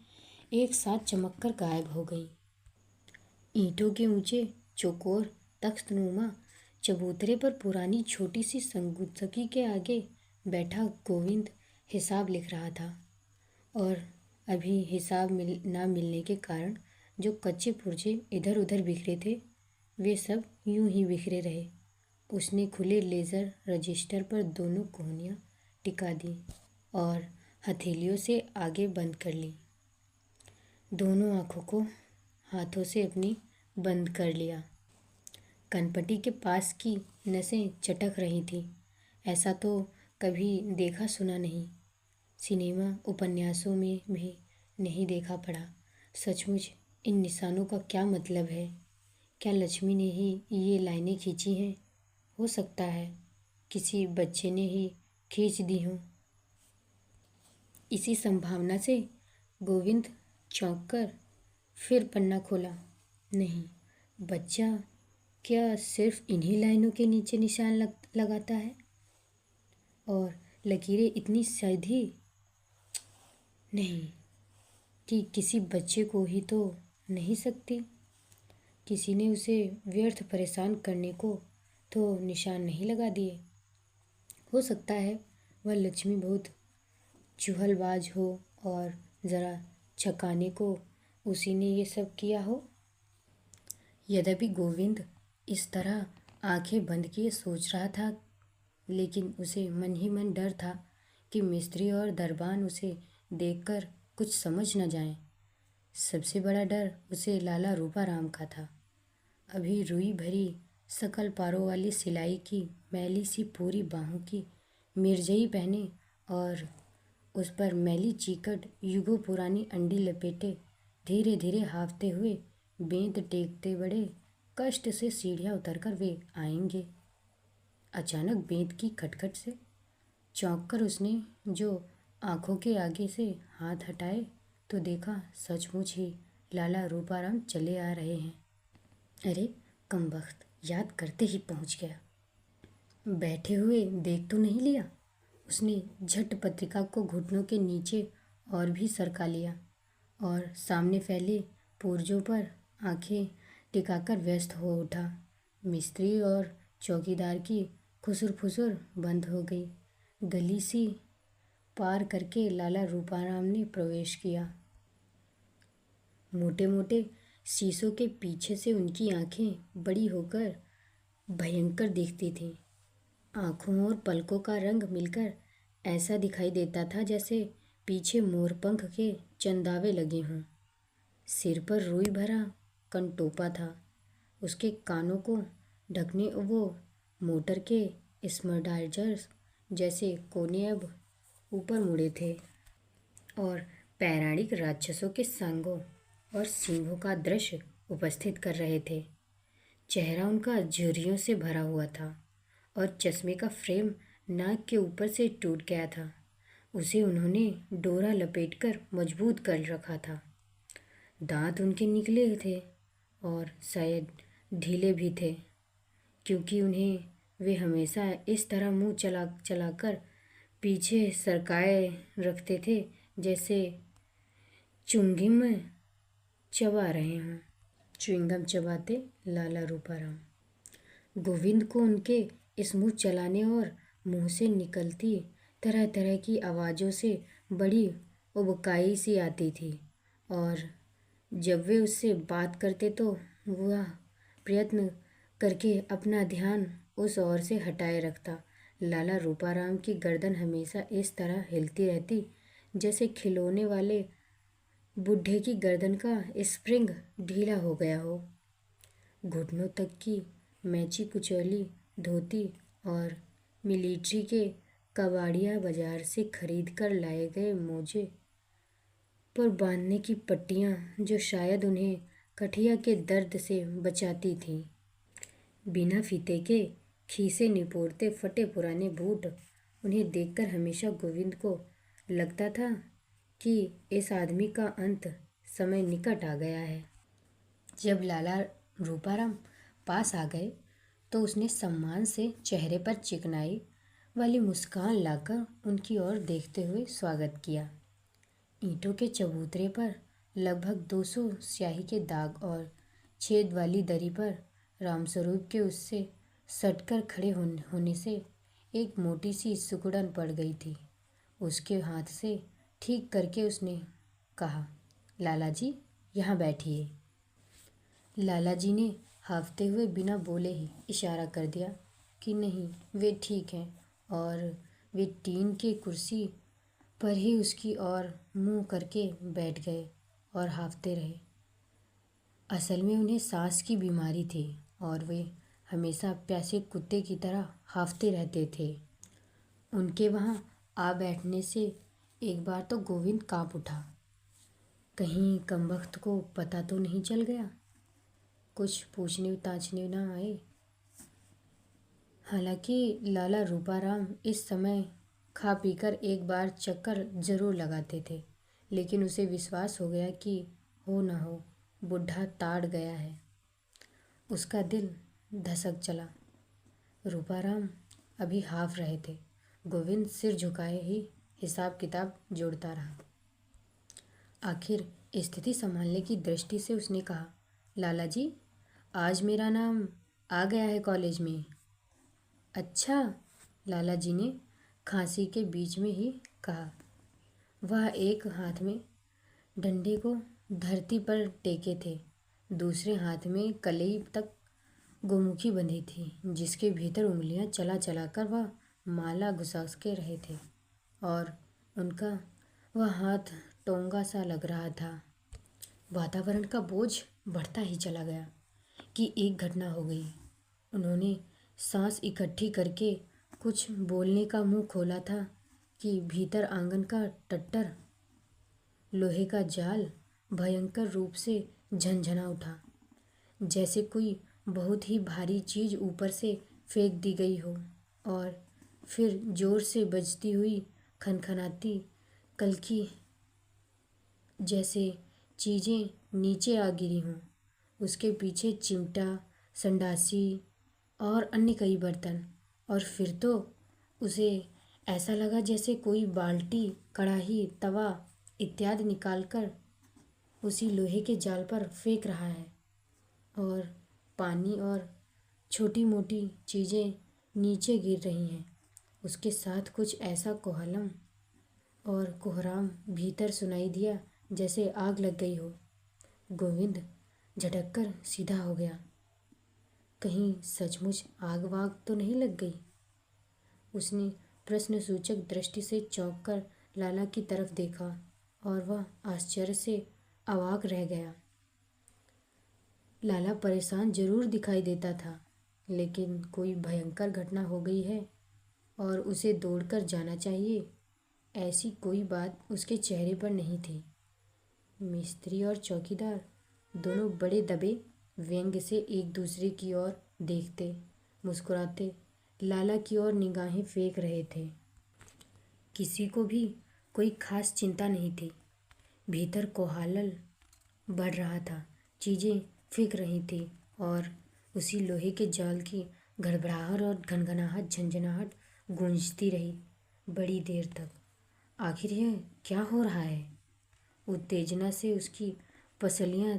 एक साथ चमककर गायब हो गई। ईंटों के ऊंचे चौकोर तख्तनुमा चबूतरे पर पुरानी छोटी सी संगीतकी के आगे बैठा गोविंद हिसाब लिख रहा था, और अभी हिसाब ना मिलने के कारण जो कच्चे पुर्जे इधर उधर बिखरे थे वे सब यूं ही बिखरे रहे। उसने खुले लेज़र रजिस्टर पर दोनों कोहनियाँ टिका दी और हथेलियों से आगे बंद कर ली। दोनों आँखों को हाथों से अपनी बंद कर लिया। कनपटी के पास की नसें चटक रही थीं। ऐसा तो कभी देखा सुना नहीं, सिनेमा उपन्यासों में भी नहीं देखा पड़ा। सचमुच इन निशानों का क्या मतलब है? क्या लक्ष्मी ने ही ये लाइनें खींची हैं? हो सकता है किसी बच्चे ने ही खींच दी हों। इसी संभावना से गोविंद चौंक कर फिर पन्ना खोला। नहीं, बच्चा क्या सिर्फ इन्हीं लाइनों के नीचे निशान लगाता है? और लकीरें इतनी सीधी नहीं कि किसी बच्चे को ही तो नहीं सकती। किसी ने उसे व्यर्थ परेशान करने को तो निशान नहीं लगा दिए। हो सकता है वह लक्ष्मी बहुत चुहलबाज हो और ज़रा छकाने को उसी ने ये सब किया हो। यद्यपि गोविंद इस तरह आंखें बंद किए सोच रहा था, लेकिन उसे मन ही मन डर था कि मिस्त्री और दरबान उसे देखकर कुछ समझ न जाएं। सबसे बड़ा डर उसे लाला रूपाराम का था। अभी रुई भरी सकल पारों वाली सिलाई की मैली सी पूरी बाहों की मिर्जई पहने और उस पर मैली चीकट युगों पुरानी अंडी लपेटे धीरे धीरे हाँफते हुए बेंत टेकते बड़े कष्ट से सीढ़ियाँ उतरकर वे आएंगे। अचानक बेंत की खटखट से चौंक कर उसने जो आंखों के आगे से हाथ हटाए तो देखा सचमुच ही लाला रूपाराम चले आ रहे हैं। अरे कमबख्त, याद करते ही पहुंच गया। बैठे हुए देख तो नहीं लिया? उसने झट पत्रिका को घुटनों के नीचे और भी सरका लिया और सामने फैले पुर्जों पर आंखें टिकाकर व्यस्त हो उठा। मिस्त्री और चौकीदार की खुसुर फुसुर बंद हो गई। गली सी पार करके लाला रूपाराम ने प्रवेश किया। मोटे मोटे शीशों के पीछे से उनकी आंखें बड़ी होकर भयंकर दिखती थीं। आँखों और पलकों का रंग मिलकर ऐसा दिखाई देता था जैसे पीछे मोरपंख के चंदावे लगे हों। सिर पर रुई भरा कनटोपा था। उसके कानों को ढकने वो मोटर के स्मडाइजर्स जैसे कोने अब ऊपर मुड़े थे और पौराणिक राक्षसों के सांगों और सिंहों का दृश्य उपस्थित कर रहे थे। चेहरा उनका झुर्रियों से भरा हुआ था और चश्मे का फ्रेम नाक के ऊपर से टूट गया था। उसे उन्होंने डोरा लपेटकर मजबूत कर रखा था। दांत उनके निकले थे और शायद ढीले भी थे, क्योंकि उन्हें वे हमेशा इस तरह मुंह चला चलाकर पीछे सरकाए रखते थे जैसे च्युइंगम चबा रहे हों। च्युइंगम चबाते लाला रूपाराम। गोविंद को उनके इस मुंह चलाने और मुंह से निकलती तरह तरह की आवाज़ों से बड़ी उबकाई सी आती थी, और जब वे उससे बात करते तो वह प्रयत्न करके अपना ध्यान उस ओर से हटाए रखता। लाला रूपाराम की गर्दन हमेशा इस तरह हिलती रहती जैसे खिलौने वाले बुढ़े की गर्दन का स्प्रिंग ढीला हो गया हो। घुटनों तक की मैची कुचैली धोती और मिलिट्री के कबाड़िया बाजार से खरीद कर लाए गए मोजे पर बांधने की पट्टियाँ, जो शायद उन्हें कठिया के दर्द से बचाती थीं। बिना फीते के खीसे निपोड़ते फटे पुराने बूट उन्हें देखकर हमेशा गोविंद को लगता था कि इस आदमी का अंत समय निकट आ गया है। जब लाला रूपाराम पास आ गए तो उसने सम्मान से चेहरे पर चिकनाई वाली मुस्कान लाकर उनकी ओर देखते हुए स्वागत किया। ईंटों के चबूतरे पर लगभग 200 स्याही के दाग और छेद वाली दरी पर रामस्वरूप के उससे सटकर खड़े होने से एक मोटी सी सिकुड़न पड़ गई थी। उसके हाथ से ठीक करके उसने कहा, लाला जी यहाँ बैठिए। लाला जी ने हाफते हुए बिना बोले ही इशारा कर दिया कि नहीं, वे ठीक हैं, और वे टीन की कुर्सी पर ही उसकी ओर मुंह करके बैठ गए और हाफते रहे। असल में उन्हें सांस की बीमारी थी और वे हमेशा प्यासे कुत्ते की तरह हाफते रहते थे। उनके वहाँ आ बैठने से एक बार तो गोविंद काँप उठा। कहीं कमबख्त को पता तो नहीं चल गया, कुछ पूछने ताछने ना आए। हालांकि लाला रूपाराम इस समय खा पीकर एक बार चक्कर जरूर लगाते थे, लेकिन उसे विश्वास हो गया कि हो ना हो बुढ़ा ताड़ गया है। उसका दिल धसक चला। रूपाराम अभी हाफ रहे थे। गोविंद सिर झुकाए ही हिसाब किताब जोड़ता रहा। आखिर स्थिति संभालने की दृष्टि से उसने कहा, लाला जी आज मेरा नाम आ गया है कॉलेज में। अच्छा, लाला जी ने खांसी के बीच में ही कहा। वह एक हाथ में डंडे को धरती पर टेके थे, दूसरे हाथ में कलाई तक गोमुखी बंधी थी, जिसके भीतर उंगलियां चला चला कर वह माला घुसा के रहे थे, और उनका वह हाथ टोंगा सा लग रहा था। वातावरण का बोझ बढ़ता ही चला गया कि एक घटना हो गई। उन्होंने सांस इकट्ठी करके कुछ बोलने का मुंह खोला था कि भीतर आंगन का टट्टर लोहे का जाल भयंकर रूप से झनझना उठा, जैसे कोई बहुत ही भारी चीज़ ऊपर से फेंक दी गई हो, और फिर जोर से बजती हुई खनखनाती कलकी जैसे चीज़ें नीचे आ गिरी हों। उसके पीछे चिमटा, संडासी और अन्य कई बर्तन, और फिर तो उसे ऐसा लगा जैसे कोई बाल्टी, कढ़ाई, तवा इत्यादि निकालकर उसी लोहे के जाल पर फेंक रहा है, और पानी और छोटी मोटी चीज़ें नीचे गिर रही हैं। उसके साथ कुछ ऐसा कोहलम और कोहराम भीतर सुनाई दिया जैसे आग लग गई हो। गोविंद झटक कर सीधा हो गया। कहीं सचमुच आग वाग तो नहीं लग गई? उसने प्रश्नसूचक दृष्टि से चौंक कर लाला की तरफ देखा, और वह आश्चर्य से अवाक रह गया। लाला परेशान जरूर दिखाई देता था, लेकिन कोई भयंकर घटना हो गई है और उसे दौड़कर जाना चाहिए, ऐसी कोई बात उसके चेहरे पर नहीं थी। मिस्त्री और चौकीदार दोनों बड़े दबे व्यंग से एक दूसरे की ओर देखते, मुस्कुराते लाला की ओर निगाहें फेंक रहे थे। किसी को भी कोई खास चिंता नहीं थी। भीतर कोलाहल बढ़ रहा था, चीज़ें फेंक रही थी और उसी लोहे के जाल की घड़बड़ाहट और घनघनाहट झंझनाहट गूंजती रही बड़ी देर तक। आखिर यह क्या हो रहा है? उत्तेजना से उसकी पसलियां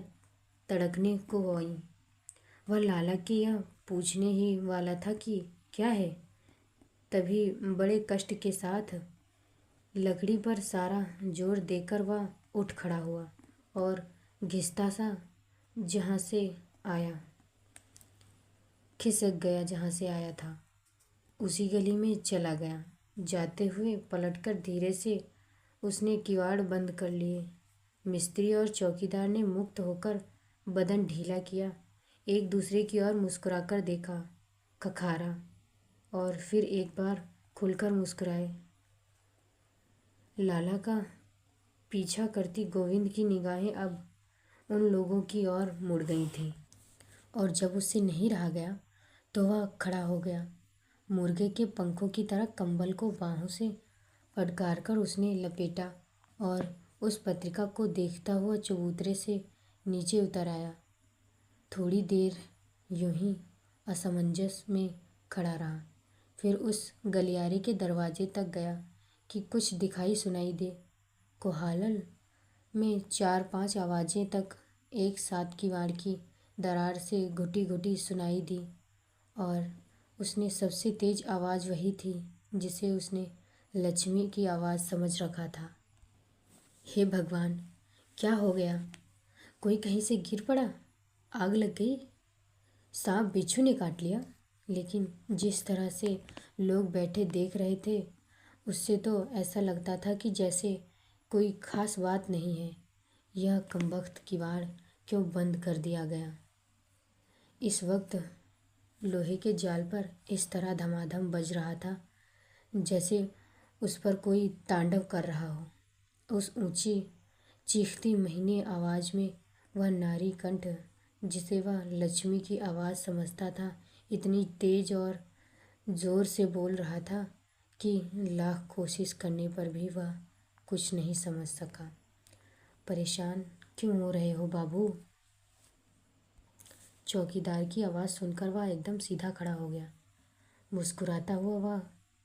तड़कने को आईं। वह लाला के यह पूछने ही वाला था कि क्या है, तभी बड़े कष्ट के साथ लकड़ी पर सारा जोर देकर वह उठ खड़ा हुआ और घिसता सा जहाँ से आया खिसक गया, जहाँ से आया था उसी गली में चला गया। जाते हुए पलटकर धीरे से उसने किवाड़ बंद कर लिए। मिस्त्री और चौकीदार ने मुक्त होकर बदन ढीला किया, एक दूसरे की ओर मुस्कुराकर देखा, खखारा और फिर एक बार खुलकर मुस्कुराए। लाला का पीछा करती गोविंद की निगाहें अब उन लोगों की ओर मुड़ गई थीं और जब उससे नहीं रहा गया तो वह खड़ा हो गया। मुर्गे के पंखों की तरह कंबल को बाहों से फटकार कर उसने लपेटा और उस पत्रिका को देखता हुआ चबूतरे से नीचे उतर आया। थोड़ी देर यूं ही असमंजस में खड़ा रहा, फिर उस गलियारे के दरवाजे तक गया कि कुछ दिखाई सुनाई दे। कोलाहल में 4-5 आवाज़ें तक एक साथ किवाड़ की दरार से घुटी घुटी सुनाई दी और उसने सबसे तेज आवाज़ वही थी जिसे उसने लक्ष्मी की आवाज़ समझ रखा था। हे भगवान, क्या हो गया? कोई कहीं से गिर पड़ा? आग लग गई? सांप बिच्छू ने काट लिया? लेकिन जिस तरह से लोग बैठे देख रहे थे उससे तो ऐसा लगता था कि जैसे कोई खास बात नहीं है। यह कमबख्त किवाड़ क्यों बंद कर दिया गया? इस वक्त लोहे के जाल पर इस तरह धमाधम बज रहा था जैसे उस पर कोई तांडव कर रहा हो। उस ऊंची चीखती महीने आवाज़ में वह नारी कंठ, जिसे वह लक्ष्मी की आवाज़ समझता था, इतनी तेज और ज़ोर से बोल रहा था कि लाख कोशिश करने पर भी वह कुछ नहीं समझ सका। परेशान क्यों हो रहे हो बाबू? चौकीदार की आवाज़ सुनकर वह एकदम सीधा खड़ा हो गया। मुस्कुराता हुआ वह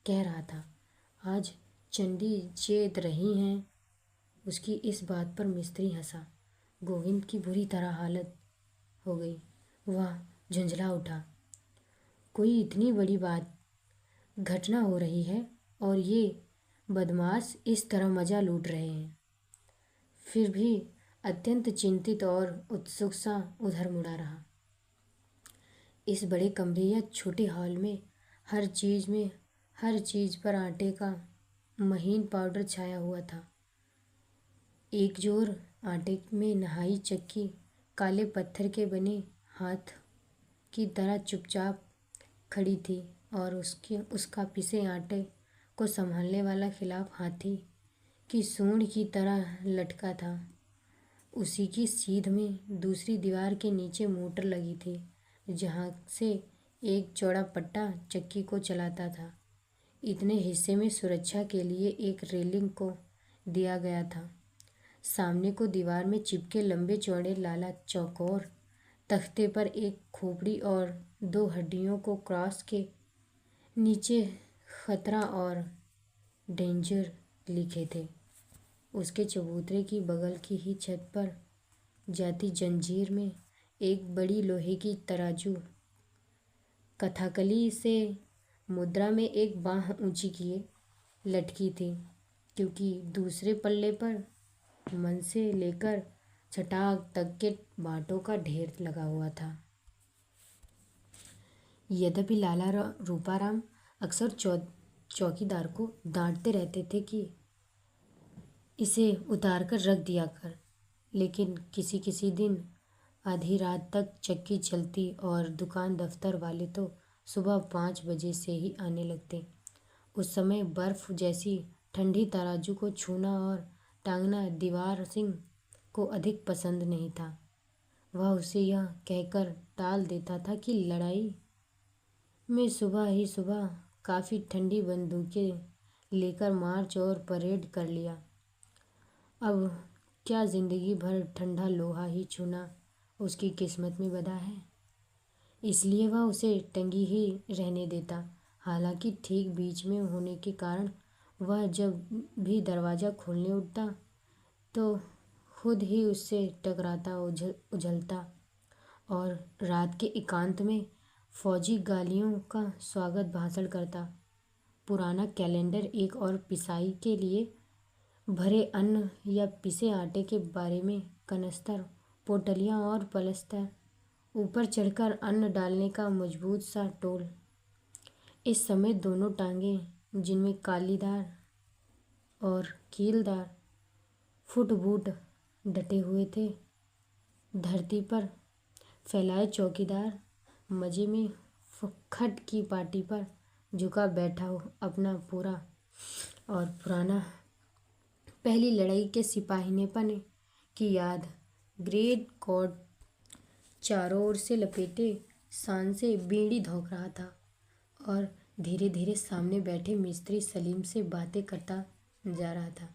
कह रहा था, आज चंडी चेत रही हैं। उसकी इस बात पर मिस्त्री हंसा। गोविंद की बुरी तरह हालत हो गई। वह झुंझला उठा। कोई इतनी बड़ी बात घटना हो रही है और ये बदमाश इस तरह मज़ा लूट रहे हैं। फिर भी अत्यंत चिंतित और उत्सुक सा उधर मुड़ा रहा। इस बड़े कमरे या छोटे हॉल में हर चीज़ पर आटे का महीन पाउडर छाया हुआ था। एक जोर आटे में नहाई चक्की काले पत्थर के बने हाथ की तरह चुपचाप खड़ी थी और उसका पिसे आटे को संभालने वाला खिलाफ हाथी की सूंड की तरह लटका था। उसी की सीध में दूसरी दीवार के नीचे मोटर लगी थी, जहाँ से एक चौड़ा पट्टा चक्की को चलाता था। इतने हिस्से में सुरक्षा के लिए एक रेलिंग को दिया गया था। सामने को दीवार में चिपके लंबे चौड़े लाला चौकोर तख्ते पर एक खोपड़ी और 2 हड्डियों को क्रॉस के नीचे खतरा और डेंजर लिखे थे। उसके चबूतरे की बगल की ही छत पर जाती जंजीर में एक बड़ी लोहे की तराजू कथाकली से मुद्रा में एक बाँह ऊंची किए लटकी थी, क्योंकि दूसरे पल्ले पर मन से लेकर छटाक तक के बाँटों का ढेर लगा हुआ था। यद्यपि लाला रूपाराम अक्सर चौकीदार को डांटते रहते थे कि इसे उतार कर रख दिया कर, लेकिन किसी किसी दिन आधी रात तक चक्की चलती और दुकान दफ्तर वाले तो सुबह 5 बजे से ही आने लगते। उस समय बर्फ़ जैसी ठंडी तराजू को छूना और टांगना दीवार सिंह को अधिक पसंद नहीं था। वह उसे यह कहकर टाल देता था कि लड़ाई में सुबह ही सुबह काफ़ी ठंडी बंदूकें लेकर मार्च और परेड कर लिया। अब क्या ज़िंदगी भर ठंडा लोहा ही छूना उसकी किस्मत में बंधा है, इसलिए वह उसे टंगी ही रहने देता। हालांकि ठीक बीच में होने के कारण वह जब भी दरवाज़ा खोलने उठता तो खुद ही उससे टकराता, उछलता और रात के एकांत में फौजी गालियों का स्वागत भाषण करता। पुराना कैलेंडर एक और पिसाई के लिए भरे अन्न या पिसे आटे के बारे में कनस्तर, पोटलियाँ और पलस्तर, ऊपर चढ़कर अन्न डालने का मजबूत सा टोल। इस समय दोनों टांगें जिनमें कालीदार और कीलदार फुट बूट डटे हुए थे, धरती पर फैलाए चौकीदार मजे में खट की पाटी पर झुका बैठा हो अपना पूरा और पुराना पहली लड़ाई के सिपाहीनेपन की याद। ग्रेट कोट चारों ओर से लपेटे शान से बीड़ी धोंक रहा था और धीरे धीरे सामने बैठे मिस्त्री सलीम से बातें करता जा रहा था।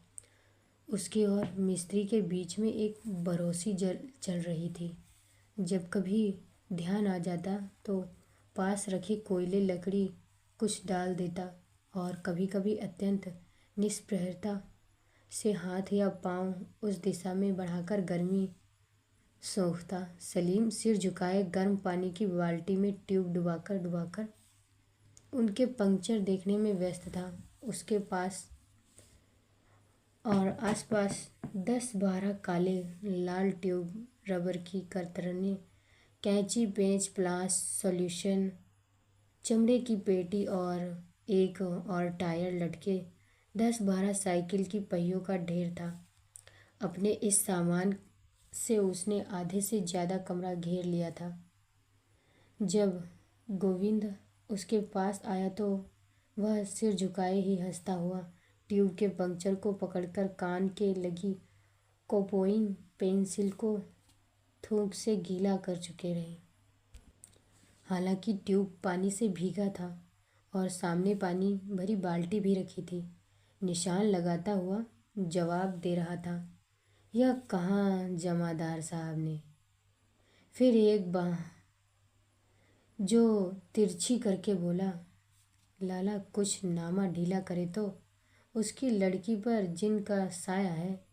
उसके और मिस्त्री के बीच में एक बरोसी चल रही थी। जब कभी ध्यान आ जाता तो पास रखी कोयले लकड़ी कुछ डाल देता और कभी कभी अत्यंत निष्प्रहरता से हाथ या पांव उस दिशा में बढ़ाकर गर्मी सोखता। सलीम सिर झुकाए गर्म पानी की बाल्टी में ट्यूब डुबाकर डुबाकर उनके पंक्चर देखने में व्यस्त था। उसके पास और आसपास 10-12 काले लाल ट्यूब, रबर की कतरनें, कैंची, पेंच, प्लास, सॉल्यूशन, चमड़े की पेटी और एक और टायर लटके 10-12 साइकिल की पहियों का ढेर था। अपने इस सामान से उसने आधे से ज़्यादा कमरा घेर लिया था। जब गोविंद उसके पास आया तो वह सिर झुकाए ही हंसता हुआ ट्यूब के पंक्चर को पकड़कर कान के लगी कोपोइंग पेंसिल को थूक से गीला कर चुके रहे। हालांकि ट्यूब पानी से भीगा था और सामने पानी भरी बाल्टी भी रखी थी। निशान लगाता हुआ जवाब दे रहा था, यह कहाँ जमादार साहब ने। फिर एक बाह जो तिरछी करके बोला, लाला कुछ नामा ढीला करे तो उसकी लड़की पर जिनका साया है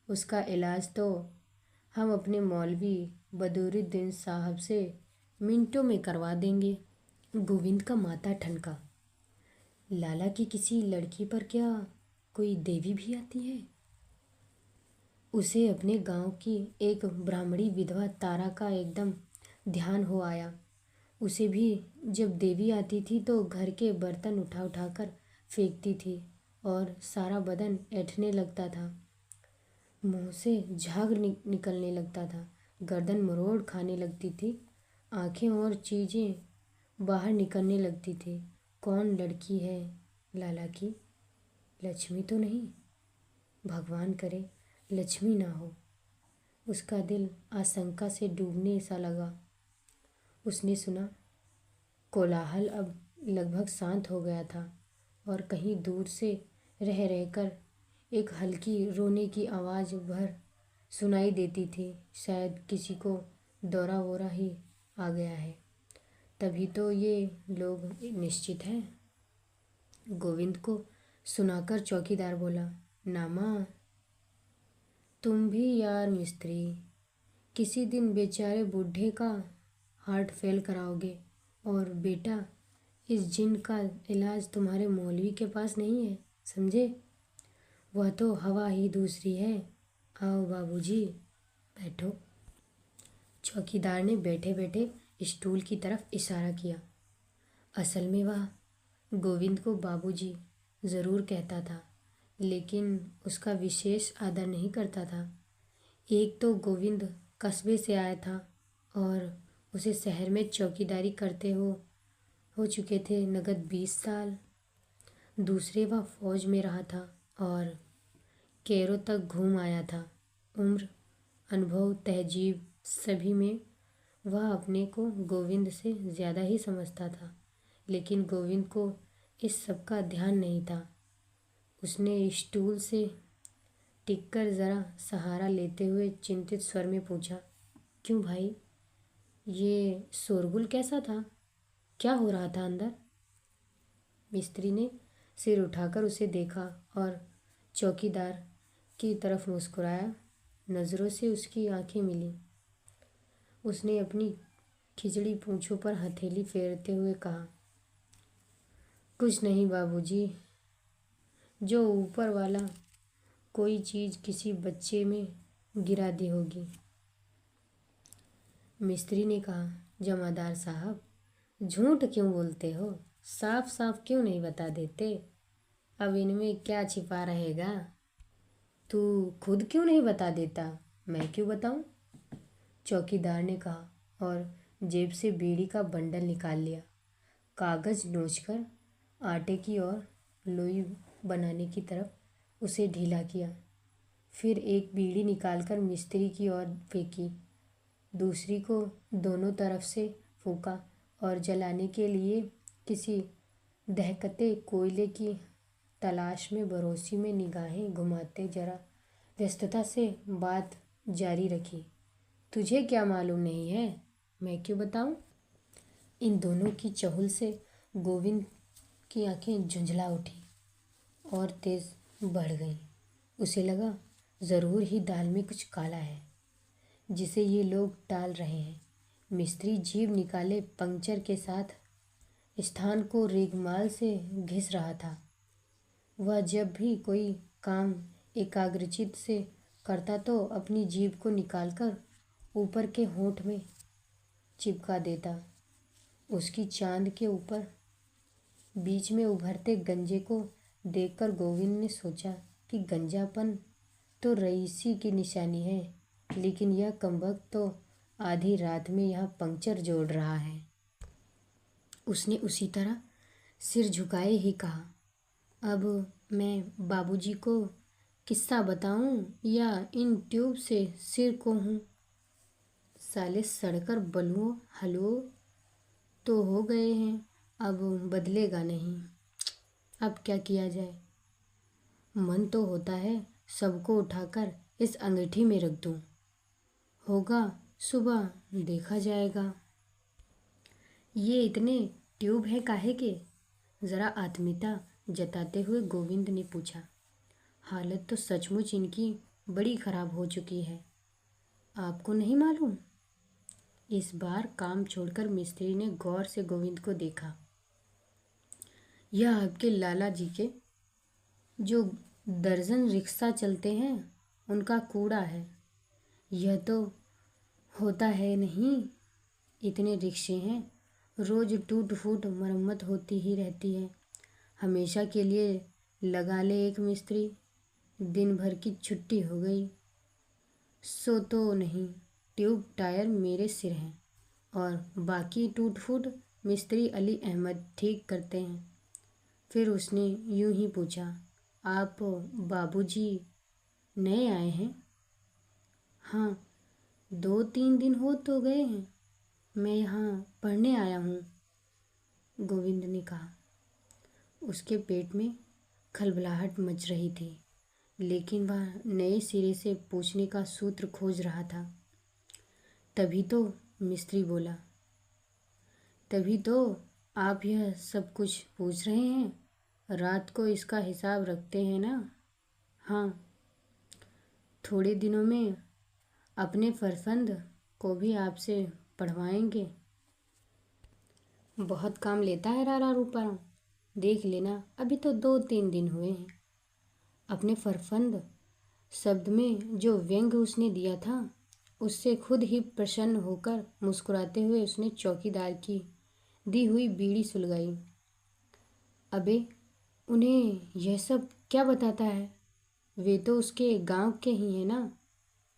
उसका इलाज तो हम अपने मौलवी बदरुद्दीन साहब से मिनटों में करवा देंगे। गोविंद का माथा ठनका। लाला की किसी लड़की पर क्या कोई देवी भी आती है? उसे अपने गांव की एक ब्राह्मणी विधवा तारा का एकदम ध्यान हो आया। उसे भी जब देवी आती थी तो घर के बर्तन उठा उठाकर फेंकती थी और सारा बदन ऐंठने लगता था, मुंह से झाग निकलने लगता था, गर्दन मरोड़ खाने लगती थी, आंखें और चीज़ें बाहर निकलने लगती थी। कौन लड़की है लाला की? लक्ष्मी तो नहीं? भगवान करे लक्ष्मी ना हो। उसका दिल आशंका से डूबने सा लगा। उसने सुना कोलाहल अब लगभग शांत हो गया था और कहीं दूर से रह रहकर एक हल्की रोने की आवाज़ भर सुनाई देती थी। शायद किसी को दौरा वोरा ही आ गया है, तभी तो ये लोग निश्चित हैं। गोविंद को सुनाकर चौकीदार बोला, नामा तुम भी यार मिस्त्री, किसी दिन बेचारे बूढ़े का हार्ट फेल कराओगे और बेटा इस जिन का इलाज तुम्हारे मौलवी के पास नहीं है, समझे? वह तो हवा ही दूसरी है। आओ बाबूजी बैठो। चौकीदार ने बैठे बैठे स्टूल की तरफ इशारा किया। असल में वह गोविंद को बाबूजी ज़रूर कहता था, लेकिन उसका विशेष आदर नहीं करता था। एक तो गोविंद कस्बे से आया था और उसे शहर में चौकीदारी करते हो चुके थे नगद 20 साल। दूसरे वह फौज में रहा था और कैरो तक घूम आया था। उम्र, अनुभव, तहजीब सभी में वह अपने को गोविंद से ज़्यादा ही समझता था, लेकिन गोविंद को इस सब का ध्यान नहीं था। उसने स्टूल से टिककर ज़रा सहारा लेते हुए चिंतित स्वर में पूछा, क्यों भाई, ये शोरगुल कैसा था? क्या हो रहा था अंदर? मिस्त्री ने सिर उठाकर उसे देखा और चौकीदार की तरफ मुस्कुराया। नज़रों से उसकी आंखें मिली। उसने अपनी खिचड़ी पूंछों पर हथेली फेरते हुए कहा, कुछ नहीं बाबूजी, जो ऊपर वाला कोई चीज़ किसी बच्चे में गिरा दी होगी। मिस्त्री ने कहा, जमादार साहब, झूठ क्यों बोलते हो? साफ साफ क्यों नहीं बता देते? अब इनमें क्या छिपा रहेगा? तू खुद क्यों नहीं बता देता? मैं क्यों बताऊं? चौकीदार ने कहा और जेब से बीड़ी का बंडल निकाल लिया। कागज़ नोचकर आटे की और लोई बनाने की तरफ उसे ढीला किया। फिर एक बीड़ी निकालकर मिस्त्री की ओर फेंकी, दूसरी को दोनों तरफ से फूंका और जलाने के लिए किसी दहकते कोयले की तलाश में बरोसी में निगाहें घुमाते जरा व्यस्तता से बात जारी रखी। तुझे क्या मालूम नहीं है? मैं क्यों बताऊं? इन दोनों की चहुल से गोविंद की आंखें झुंझला उठी और तेज बढ़ गईं। उसे लगा ज़रूर ही दाल में कुछ काला है जिसे ये लोग टाल रहे हैं। मिस्त्री जीभ निकाले पंक्चर के साथ स्थान को रेगमाल से घिस रहा था। वह जब भी कोई काम एकाग्रचित से करता तो अपनी जीभ को निकालकर ऊपर के होंठ में चिपका देता। उसकी चांद के ऊपर बीच में उभरते गंजे को देखकर गोविंद ने सोचा कि गंजापन तो रईसी की निशानी है, लेकिन यह कमबख्त तो आधी रात में यहाँ पंक्चर जोड़ रहा है। उसने उसी तरह सिर झुकाए ही कहा, अब मैं बाबूजी को किस्सा बताऊं या इन ट्यूब से सिर को हूँ? साले सड़कर बलुओ हलवो तो हो गए हैं, अब बदलेगा नहीं। अब क्या किया जाए? मन तो होता है सबको उठाकर इस अंगीठी में रख दूं। होगा सुबह देखा जाएगा। ये इतने ट्यूब है काहे के? ज़रा आत्मीयता जताते हुए गोविंद ने पूछा। हालत तो सचमुच इनकी बड़ी खराब हो चुकी है, आपको नहीं मालूम? इस बार काम छोड़कर मिस्त्री ने गौर से गोविंद को देखा। यह आपके लाला जी के जो दर्जन रिक्शा चलते हैं उनका कूड़ा है। यह तो होता है नहीं, इतने रिक्शे हैं, रोज़ टूट फूट मरम्मत होती ही रहती है। हमेशा के लिए लगा ले एक मिस्त्री, दिन भर की छुट्टी हो गई। सो तो नहीं, ट्यूब टायर मेरे सिर हैं और बाकी टूट फूट मिस्त्री अली अहमद ठीक करते हैं। फिर उसने यूं ही पूछा, आप बाबूजी नए आए हैं? हाँ, 2-3 दिन हो तो गए हैं, मैं यहाँ पढ़ने आया हूँ, गोविंद ने कहा। उसके पेट में खलबलाहट मच रही थी, लेकिन वह नए सिरे से पूछने का सूत्र खोज रहा था। तभी तो मिस्त्री बोला, तभी तो आप यह सब कुछ पूछ रहे हैं, रात को इसका हिसाब रखते हैं ना? हाँ, थोड़े दिनों में अपने फरफंद को भी आपसे पढ़वाएंगे। बहुत काम लेता है रारा रूपा, देख लेना, अभी तो 2-3 दिन हुए हैं। अपने फरफंद शब्द में जो व्यंग उसने दिया था उससे खुद ही प्रसन्न होकर मुस्कुराते हुए उसने चौकीदार की दी हुई बीड़ी सुलगाई। अबे, उन्हें यह सब क्या बताता है? वे तो उसके गांव के ही हैं ना,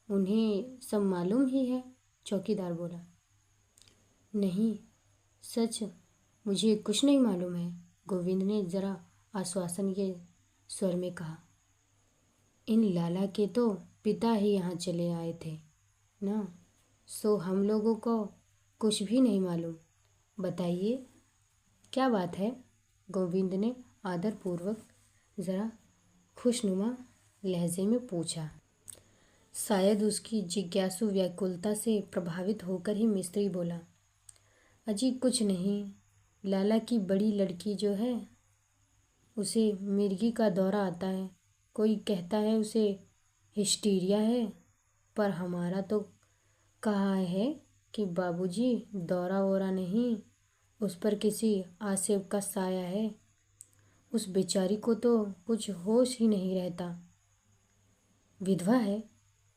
उन्हें सब मालूम ही है, चौकीदार बोला। नहीं, सच मुझे कुछ नहीं मालूम है, गोविंद ने ज़रा आश्वासन के स्वर में कहा। इन लाला के तो पिता ही यहाँ चले आए थे ना, सो हम लोगों को कुछ भी नहीं मालूम। बताइए क्या बात है? गोविंद ने आदरपूर्वक ज़रा खुशनुमा लहजे में पूछा। शायद उसकी जिज्ञासु व्याकुलता से प्रभावित होकर ही मिस्त्री बोला, अजी कुछ नहीं, लाला की बड़ी लड़की जो है उसे मिर्गी का दौरा आता है। कोई कहता है उसे हिस्टीरिया है, पर हमारा तो कहा है कि बाबूजी दौरा वोरा नहीं, उस पर किसी आसिफ का साया है। उस बेचारी को तो कुछ होश ही नहीं रहता। विधवा है,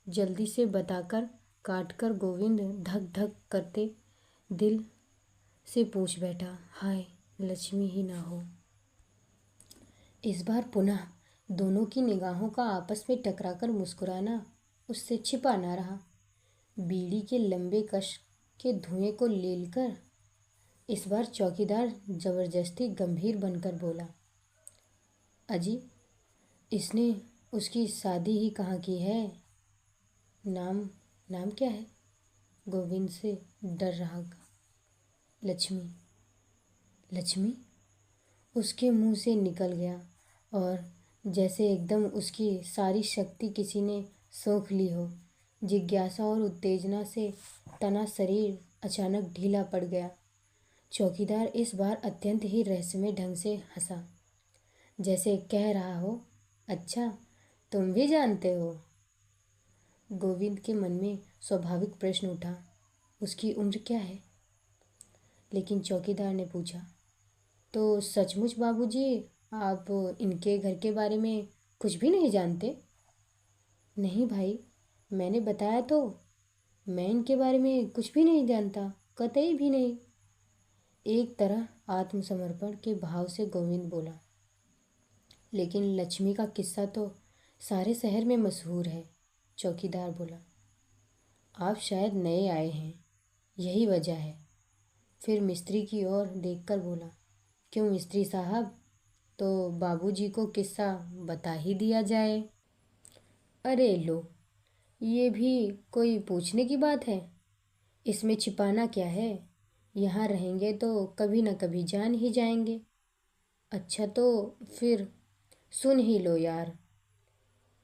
जल्दी से बताकर काटकर गोविंद धक धक करते दिल से पूछ बैठा, हाय लक्ष्मी ही ना हो। इस बार पुनः दोनों की निगाहों का आपस में टकराकर मुस्कुराना उससे छिपा ना रहा। बीड़ी के लंबे कश के धुएं को लेकर इस बार चौकीदार जबरदस्ती गंभीर बनकर बोला, अजी इसने उसकी शादी ही कहाँ की है? नाम नाम क्या है? गोविंद से डर रहा। लक्ष्मी। लक्ष्मी उसके मुंह से निकल गया और जैसे एकदम उसकी सारी शक्ति किसी ने सोख ली हो। जिज्ञासा और उत्तेजना से तना शरीर अचानक ढीला पड़ गया। चौकीदार इस बार अत्यंत ही रहस्यमय ढंग से हंसा, जैसे कह रहा हो, अच्छा तुम भी जानते हो। गोविंद के मन में स्वाभाविक प्रश्न उठा, उसकी उम्र क्या है? लेकिन चौकीदार ने पूछा, तो सचमुच बाबूजी आप इनके घर के बारे में कुछ भी नहीं जानते? नहीं भाई, मैंने बताया तो, मैं इनके बारे में कुछ भी नहीं जानता, कतई भी नहीं। एक तरह आत्मसमर्पण के भाव से गोविंद बोला। लेकिन लक्ष्मी का किस्सा तो सारे शहर में मशहूर है। चौकीदार बोला, आप शायद नए आए हैं, यही वजह है। फिर मिस्त्री की ओर देखकर बोला, क्यों मिस्त्री साहब, तो बाबूजी को किस्सा बता ही दिया जाए। अरे लो, ये भी कोई पूछने की बात है? इसमें छिपाना क्या है? यहाँ रहेंगे तो कभी न कभी जान ही जाएंगे। अच्छा तो फिर सुन ही लो यार,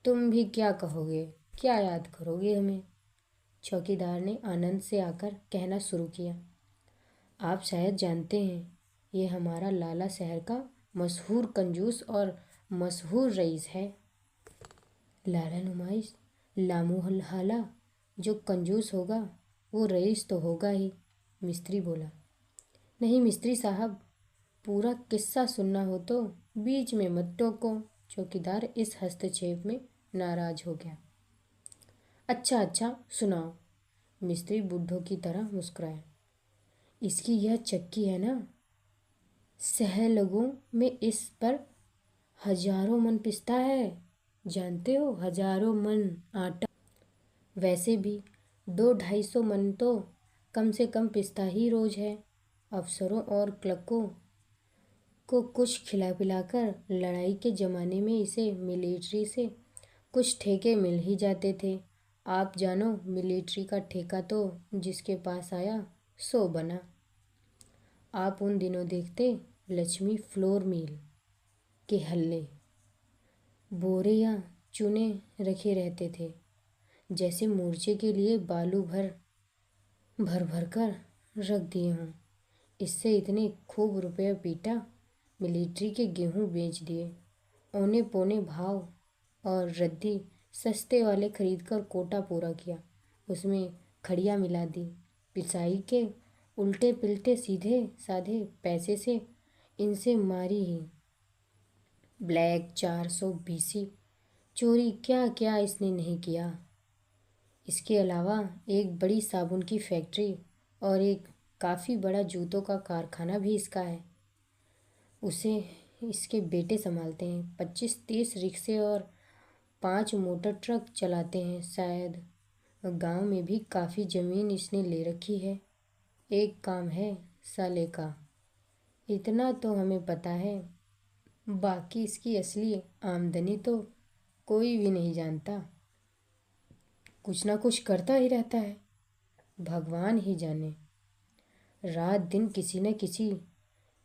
तुम भी क्या कहोगे, क्या याद करोगे हमें? चौकीदार ने आनंद से आकर कहना शुरू किया, आप शायद जानते हैं, ये हमारा लाला शहर का मशहूर कंजूस और मशहूर रईस है। लाला नुमाइश लामूहाला, जो कंजूस होगा वो रईस तो होगा ही। मिस्त्री बोला, नहीं मिस्त्री साहब, पूरा किस्सा सुनना हो तो बीच में मत टोको। चौकीदार इस हस्तक्षेप में नाराज हो गया। अच्छा अच्छा सुनाओ। मिस्त्री बुड्ढों की तरह मुस्कुराया। इसकी यह चक्की है ना, सहलोगों में इस पर हजारों मन पिसता है, जानते हो, हजारों मन आटा। वैसे भी 200-250 मन तो कम से कम पिसता ही रोज है। अफसरों और क्लर्कों को कुछ खिला पिलाकर लड़ाई के ज़माने में इसे मिलिट्री से कुछ ठेके मिल ही जाते थे। आप जानो, मिलिट्री का ठेका तो जिसके पास आया सो बना। आप उन दिनों देखते, लक्ष्मी फ्लोर मिल के हल्ले बोरे या चूने रखे रहते थे, जैसे मोर्चे के लिए बालू भर भर कर रख दिए हों। इससे इतने खूब रुपये पीटा, मिलिट्री के गेहूं बेच दिए, औने पौने भाव और रद्दी सस्ते वाले खरीद कर कोटा पूरा किया, उसमें खड़िया मिला दी, पिसाई के उल्टे पिल्टे सीधे साधे पैसे से इनसे मारी ही। ब्लैक 400 बीसी चोरी, क्या क्या इसने नहीं किया। इसके अलावा एक बड़ी साबुन की फैक्ट्री और एक काफ़ी बड़ा जूतों का कारखाना भी इसका है, उसे इसके बेटे संभालते हैं। 25-30 रिक्शे और 5 मोटर ट्रक चलाते हैं। शायद गांव में भी काफ़ी ज़मीन इसने ले रखी है। एक काम है साले का, इतना तो हमें पता है, बाकी इसकी असली आमदनी तो कोई भी नहीं जानता। कुछ ना कुछ करता ही रहता है, भगवान ही जाने। रात दिन किसी न किसी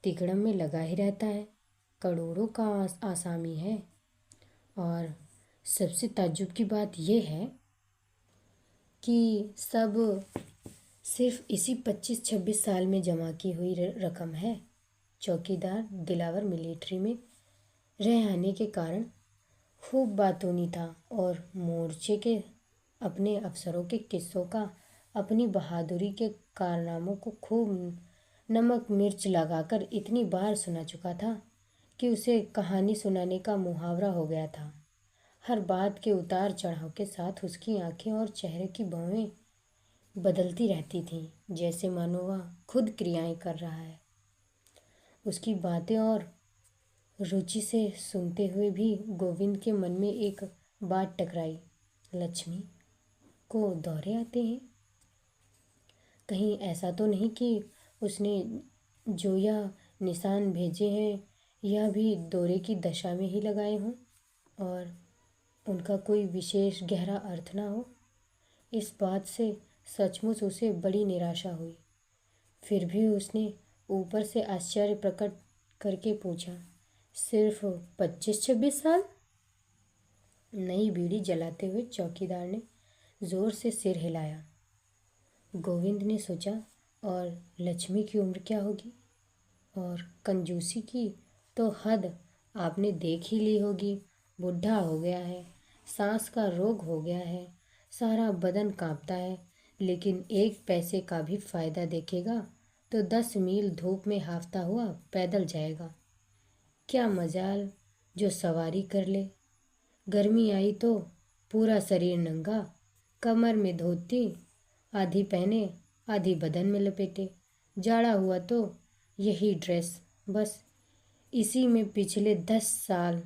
तिकड़म में लगा ही रहता है। करोड़ों का आसामी है। और सबसे ताज्जुब की बात यह है कि सब सिर्फ इसी 25-26 साल में जमा की हुई रकम है। चौकीदार दिलावर मिलिट्री में रह आने के कारण खूब बातूनी था और मोर्चे के अपने अफसरों के किस्सों का, अपनी बहादुरी के कारनामों को खूब नमक मिर्च लगाकर इतनी बार सुना चुका था कि उसे कहानी सुनाने का मुहावरा हो गया था। हर बात के उतार चढ़ाव के साथ उसकी आंखें और चेहरे की भौहें बदलती रहती थीं, जैसे मानो वह खुद क्रियाएं कर रहा है। उसकी बातें और रुचि से सुनते हुए भी गोविंद के मन में एक बात टकराई। लक्ष्मी को दौरे आते हैं? कहीं ऐसा तो नहीं कि उसने जो यह निशान भेजे हैं यह भी दौरे की दशा में ही लगाए हों और उनका कोई विशेष गहरा अर्थ ना हो? इस बात से सचमुच उसे बड़ी निराशा हुई। फिर भी उसने ऊपर से आश्चर्य प्रकट करके पूछा, सिर्फ 25-26 साल? नई बीड़ी जलाते हुए चौकीदार ने जोर से सिर हिलाया। गोविंद ने सोचा, और लक्ष्मी की उम्र क्या होगी? और कंजूसी की तो हद आपने देख ही ली होगी। बुढ़ा हो गया है, सांस का रोग हो गया है, सारा बदन कांपता है, लेकिन 1 पैसे का भी फायदा देखेगा तो 10 मील धूप में हांफता हुआ पैदल जाएगा। क्या मजाल जो सवारी कर ले। गर्मी आई तो पूरा शरीर नंगा, कमर में धोती, आधी पहने आधी बदन में लपेटे। जाड़ा हुआ तो यही ड्रेस, बस इसी में पिछले 10 साल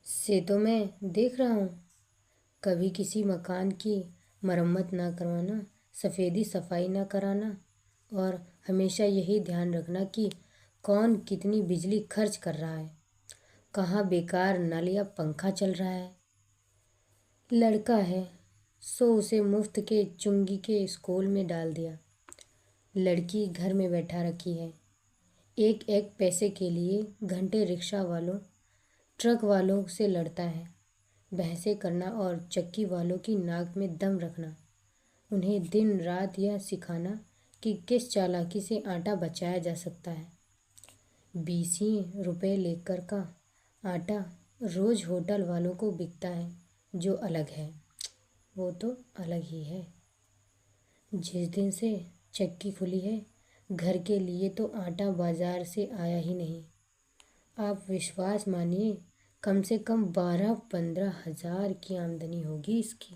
से तो मैं देख रहा हूँ। कभी किसी मकान की मरम्मत ना करवाना, सफ़ेदी सफाई ना कराना, और हमेशा यही ध्यान रखना कि कौन कितनी बिजली खर्च कर रहा है, कहाँ बेकार नल या पंखा चल रहा है। लड़का है सो उसे मुफ्त के चुंगी के स्कूल में डाल दिया। लड़की घर में बैठा रखी है, एक एक पैसे के लिए घंटे रिक्शा वालों ट्रक वालों से लड़ता है। बहसें करना और चक्की वालों की नाक में दम रखना, उन्हें दिन रात यह सिखाना कि किस चालाकी से आटा बचाया जा सकता है। 20 रुपये लेकर का आटा रोज़ होटल वालों को बिकता है, जो अलग है, वो तो अलग ही है। जिस दिन से चक्की खुली है, घर के लिए तो आटा बाजार से आया ही नहीं। आप विश्वास मानिए, कम से कम 12-15 हज़ार की आमदनी होगी इसकी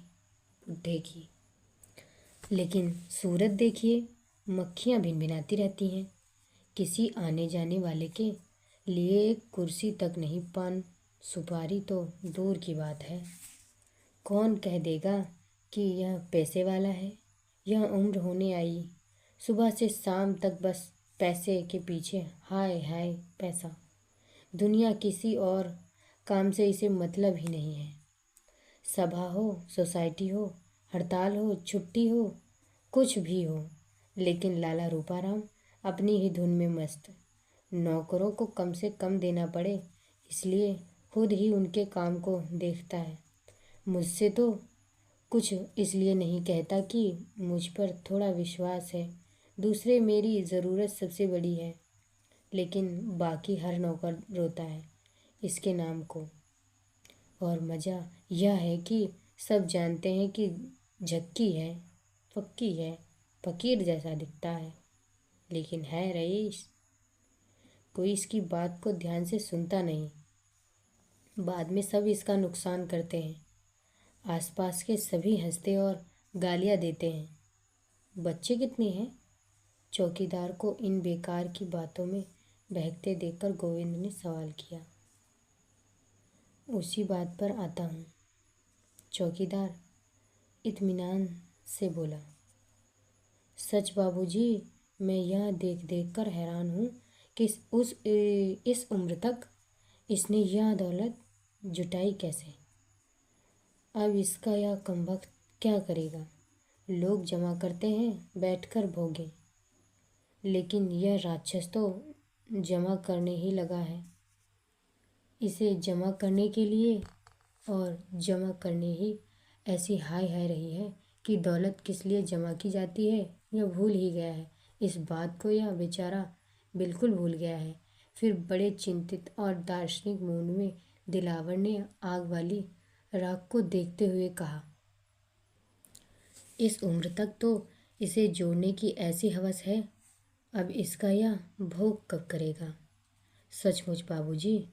बुढ़े की। लेकिन सूरत देखिए, मक्खियाँ भिनभिनाती रहती हैं। किसी आने जाने वाले के लिए एक कुर्सी तक नहीं, पान सुपारी तो दूर की बात है। कौन कह देगा कि यह पैसे वाला है? यह उम्र होने आई, सुबह से शाम तक बस पैसे के पीछे, हाय हाय पैसा। दुनिया किसी और काम से इसे मतलब ही नहीं है। सभा हो, सोसाइटी हो, हड़ताल हो, छुट्टी हो, कुछ भी हो, लेकिन लाला रूपाराम अपनी ही धुन में मस्त। नौकरों को कम से कम देना पड़े इसलिए खुद ही उनके काम को देखता है। मुझसे तो कुछ इसलिए नहीं कहता कि मुझ पर थोड़ा विश्वास है, दूसरे मेरी ज़रूरत सबसे बड़ी है, लेकिन बाकी हर नौकर रोता है इसके नाम को। और मज़ा यह है कि सब जानते हैं कि झक्की है, पक्की है, फकीर जैसा दिखता है, लेकिन है रईस। कोई इसकी बात को ध्यान से सुनता नहीं। बाद में सब इसका नुकसान करते हैं। आसपास के सभी हंसते और गालियाँ देते हैं। बच्चे कितने हैं? चौकीदार को इन बेकार की बातों में बहकते देखकर गोविंद ने सवाल किया। उसी बात पर आता हूँ, चौकीदार इत्मीनान से बोला। सच बाबूजी, मैं यह देख देख कर हैरान हूँ कि इस उम्र तक इसने यह दौलत जुटाई कैसे। अब इसका यह कमबख्त क्या करेगा? लोग जमा करते हैं बैठकर भोगे, लेकिन यह राक्षस तो जमा करने ही लगा है। इसे जमा करने के लिए और जमा करने ही ऐसी हाय हाय रही है कि दौलत किस लिए जमा की जाती है यह भूल ही गया है। इस बात को यह बेचारा बिल्कुल भूल गया है। फिर बड़े चिंतित और दार्शनिक मूड में दिलावर ने आग वाली राख को देखते हुए कहा, इस उम्र तक तो इसे जोड़ने की ऐसी हवस है, अब इसका यह भोग कब करेगा। सचमुच बाबूजी,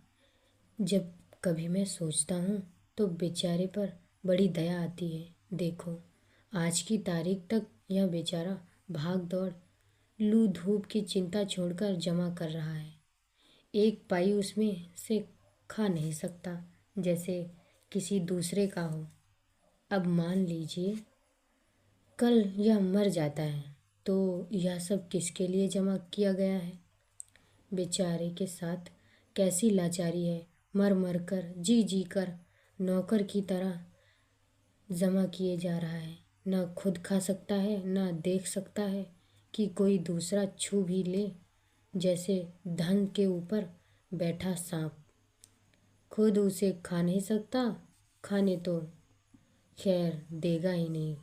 जब कभी मैं सोचता हूँ तो बेचारे पर बड़ी दया आती है। देखो, आज की तारीख तक यह बेचारा भाग दौड़ लू धूप की चिंता छोड़कर जमा कर रहा है। एक पाई उसमें से खा नहीं सकता जैसे किसी दूसरे का हो। अब मान लीजिए कल यह मर जाता है तो यह सब किसके लिए जमा किया गया है। बेचारे के साथ कैसी लाचारी है, मर मर कर जी जी कर नौकर की तरह जमा किए जा रहा है। न खुद खा सकता है न देख सकता है कि कोई दूसरा छू भी ले, जैसे धन के ऊपर बैठा सांप। खुद उसे खा नहीं सकता, खाने तो खैर देगा ही नहीं।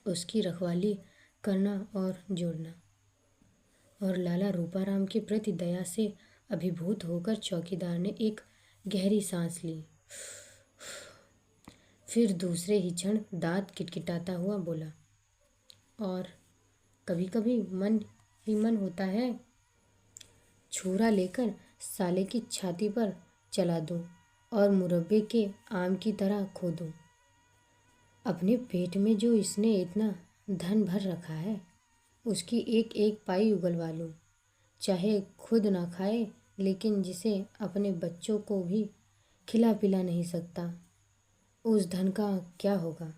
उसकी रखवाली करना और जोड़ना। और लाला रूपाराम के प्रति दया से अभिभूत होकर चौकीदार ने एक गहरी सांस ली। फिर दूसरे ही क्षण दांत किटकिटाता हुआ बोला, और कभी कभी मन ही मन होता है, छुरा लेकर साले की छाती पर चला दूं और मुरब्बे के आम की तरह खो दूं। अपने पेट में जो इसने इतना धन भर रखा है उसकी एक एक पाई उगलवा लूं, चाहे खुद ना खाए लेकिन जिसे अपने बच्चों को भी खिला पिला नहीं सकता, उस धन का क्या होगा।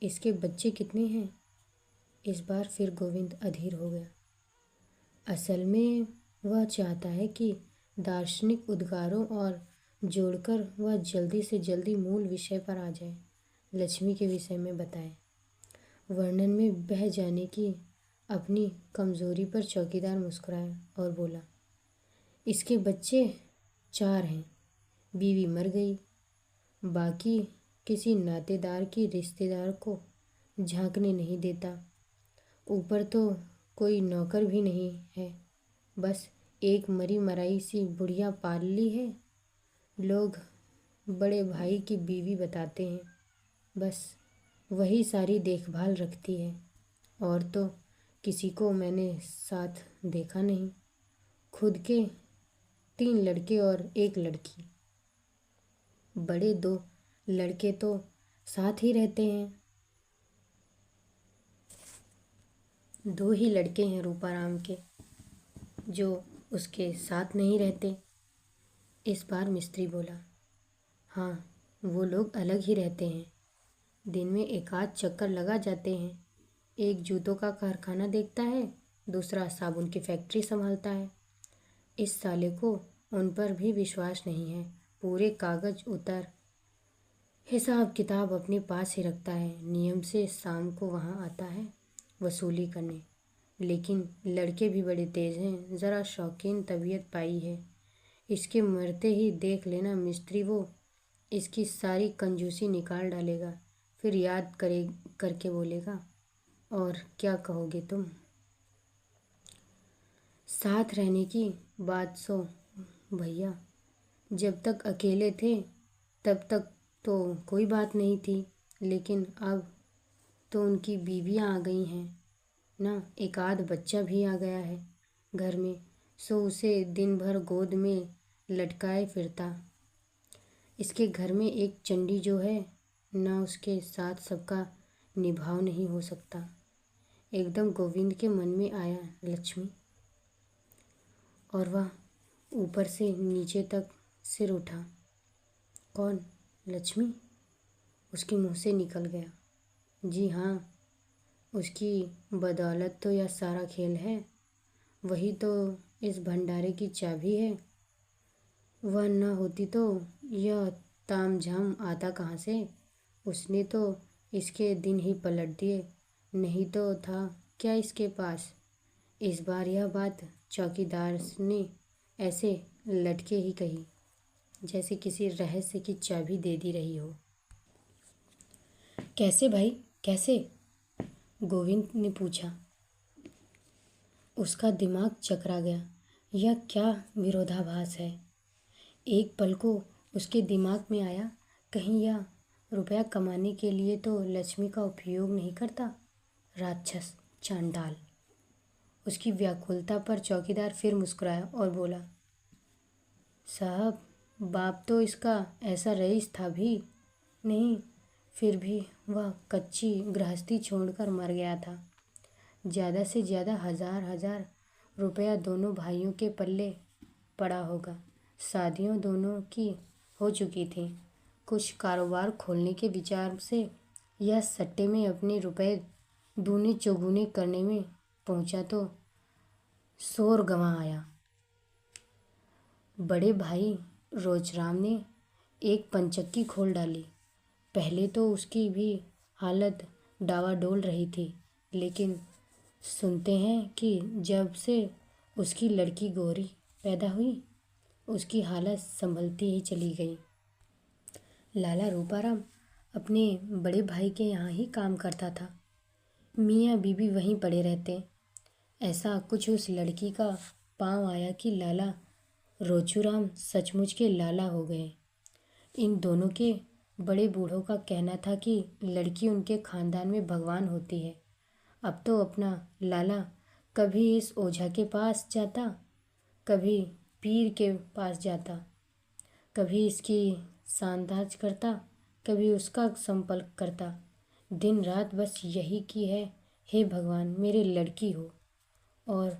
इसके बच्चे कितने हैं। इस बार फिर गोविंद अधीर हो गया। असल में वह चाहता है कि दार्शनिक उद्गारों और जोड़कर वह जल्दी से जल्दी मूल विषय पर आ जाए। लक्ष्मी के विषय में बताए। वर्णन में बह जाने की अपनी कमज़ोरी पर चौकीदार मुस्कुराया और बोला, इसके बच्चे 4 हैं। बीवी मर गई, बाकी किसी नातेदार की रिश्तेदार को झांकने नहीं देता। ऊपर तो कोई नौकर भी नहीं है, बस एक मरी मराई सी बुढ़िया पाल ली है। लोग बड़े भाई की बीवी बताते हैं, बस वही सारी देखभाल रखती है। और तो किसी को मैंने साथ देखा नहीं। खुद के 3 लड़के और 1 लड़की। बड़े 2 लड़के तो साथ ही रहते हैं। 2 ही लड़के हैं रूपाराम के जो उसके साथ नहीं रहते। इस बार मिस्त्री बोला, हाँ, वो लोग अलग ही रहते हैं। दिन में 1 आध चक्कर लगा जाते हैं। एक जूतों का कारखाना देखता है, दूसरा साबुन की फैक्ट्री संभालता है। इस साले को उन पर भी विश्वास नहीं है। पूरे कागज उतर हिसाब किताब अपने पास ही रखता है। नियम से शाम को वहाँ आता है वसूली करने। लेकिन लड़के भी बड़े तेज़ हैं, ज़रा शौकीन तबीयत पाई है। इसके मरते ही देख लेना मिस्त्री, वो इसकी सारी कंजूसी निकाल डालेगा। फिर याद करके बोलेगा, और क्या कहोगे तुम। साथ रहने की बात सो भैया, जब तक अकेले थे तब तक तो कोई बात नहीं थी, लेकिन अब तो उनकी बीवियां आ गई हैं ना, 1 आध बच्चा भी आ गया है घर में, सो उसे दिन भर गोद में लटकाए फिरता। इसके घर में एक चंडी जो है ना, उसके साथ सबका निभाव नहीं हो सकता। एकदम गोविंद के मन में आया लक्ष्मी, और वह ऊपर से नीचे तक सिर उठा। कौन? लक्ष्मी? उसके मुंह से निकल गया। जी हाँ, उसकी बदौलत तो यह सारा खेल है। वही तो इस भंडारे की चाबी है। वह न होती तो यह तामझाम आता कहाँ से। उसने तो इसके दिन ही पलट दिए, नहीं तो था क्या इसके पास। इस बार यह बात चौकीदार ने ऐसे लटके ही कही, जैसे किसी रहस्य की चाबी दे दी रही हो। कैसे भाई, कैसे? गोविंद ने पूछा। उसका दिमाग चकरा गया। यह क्या विरोधाभास है? एक पल को उसके दिमाग में आया, कहीं यह रुपया कमाने के लिए तो लक्ष्मी का उपयोग नहीं करता? राक्षस, चांडाल! उसकी व्याकुलता पर चौकीदार फिर मुस्कुराया और बोला, साहब, बाप तो इसका ऐसा रईस था भी नहीं, फिर भी वह कच्ची गृहस्थी छोड़कर मर गया था। ज़्यादा से ज़्यादा 1000 रुपया दोनों भाइयों के पल्ले पड़ा होगा। शादियों दोनों की हो चुकी थी। कुछ कारोबार खोलने के विचार से यह सट्टे में अपने रुपए दूने चौगुने करने में पहुंचा तो शोर गंवा आया। बड़े भाई रोजराम ने एक पंचक्की खोल डाली। पहले तो उसकी भी हालत डावाडोल रही थी, लेकिन सुनते हैं कि जब से उसकी लड़की गौरी पैदा हुई, उसकी हालत संभलती ही चली गई। लाला रूपाराम अपने बड़े भाई के यहाँ ही काम करता था। मियाँ बीबी वहीं पड़े रहते। ऐसा कुछ उस लड़की का पांव आया कि लाला रोचूराम सचमुच के लाला हो गए। इन दोनों के बड़े बूढ़ों का कहना था कि लड़की उनके खानदान में भगवान होती है। अब तो अपना लाला कभी इस ओझा के पास जाता, कभी पीर के पास जाता, कभी इसकी सांदाज करता, कभी उसका संपर्क करता। दिन रात बस यही की है, हे भगवान मेरी लड़की हो। और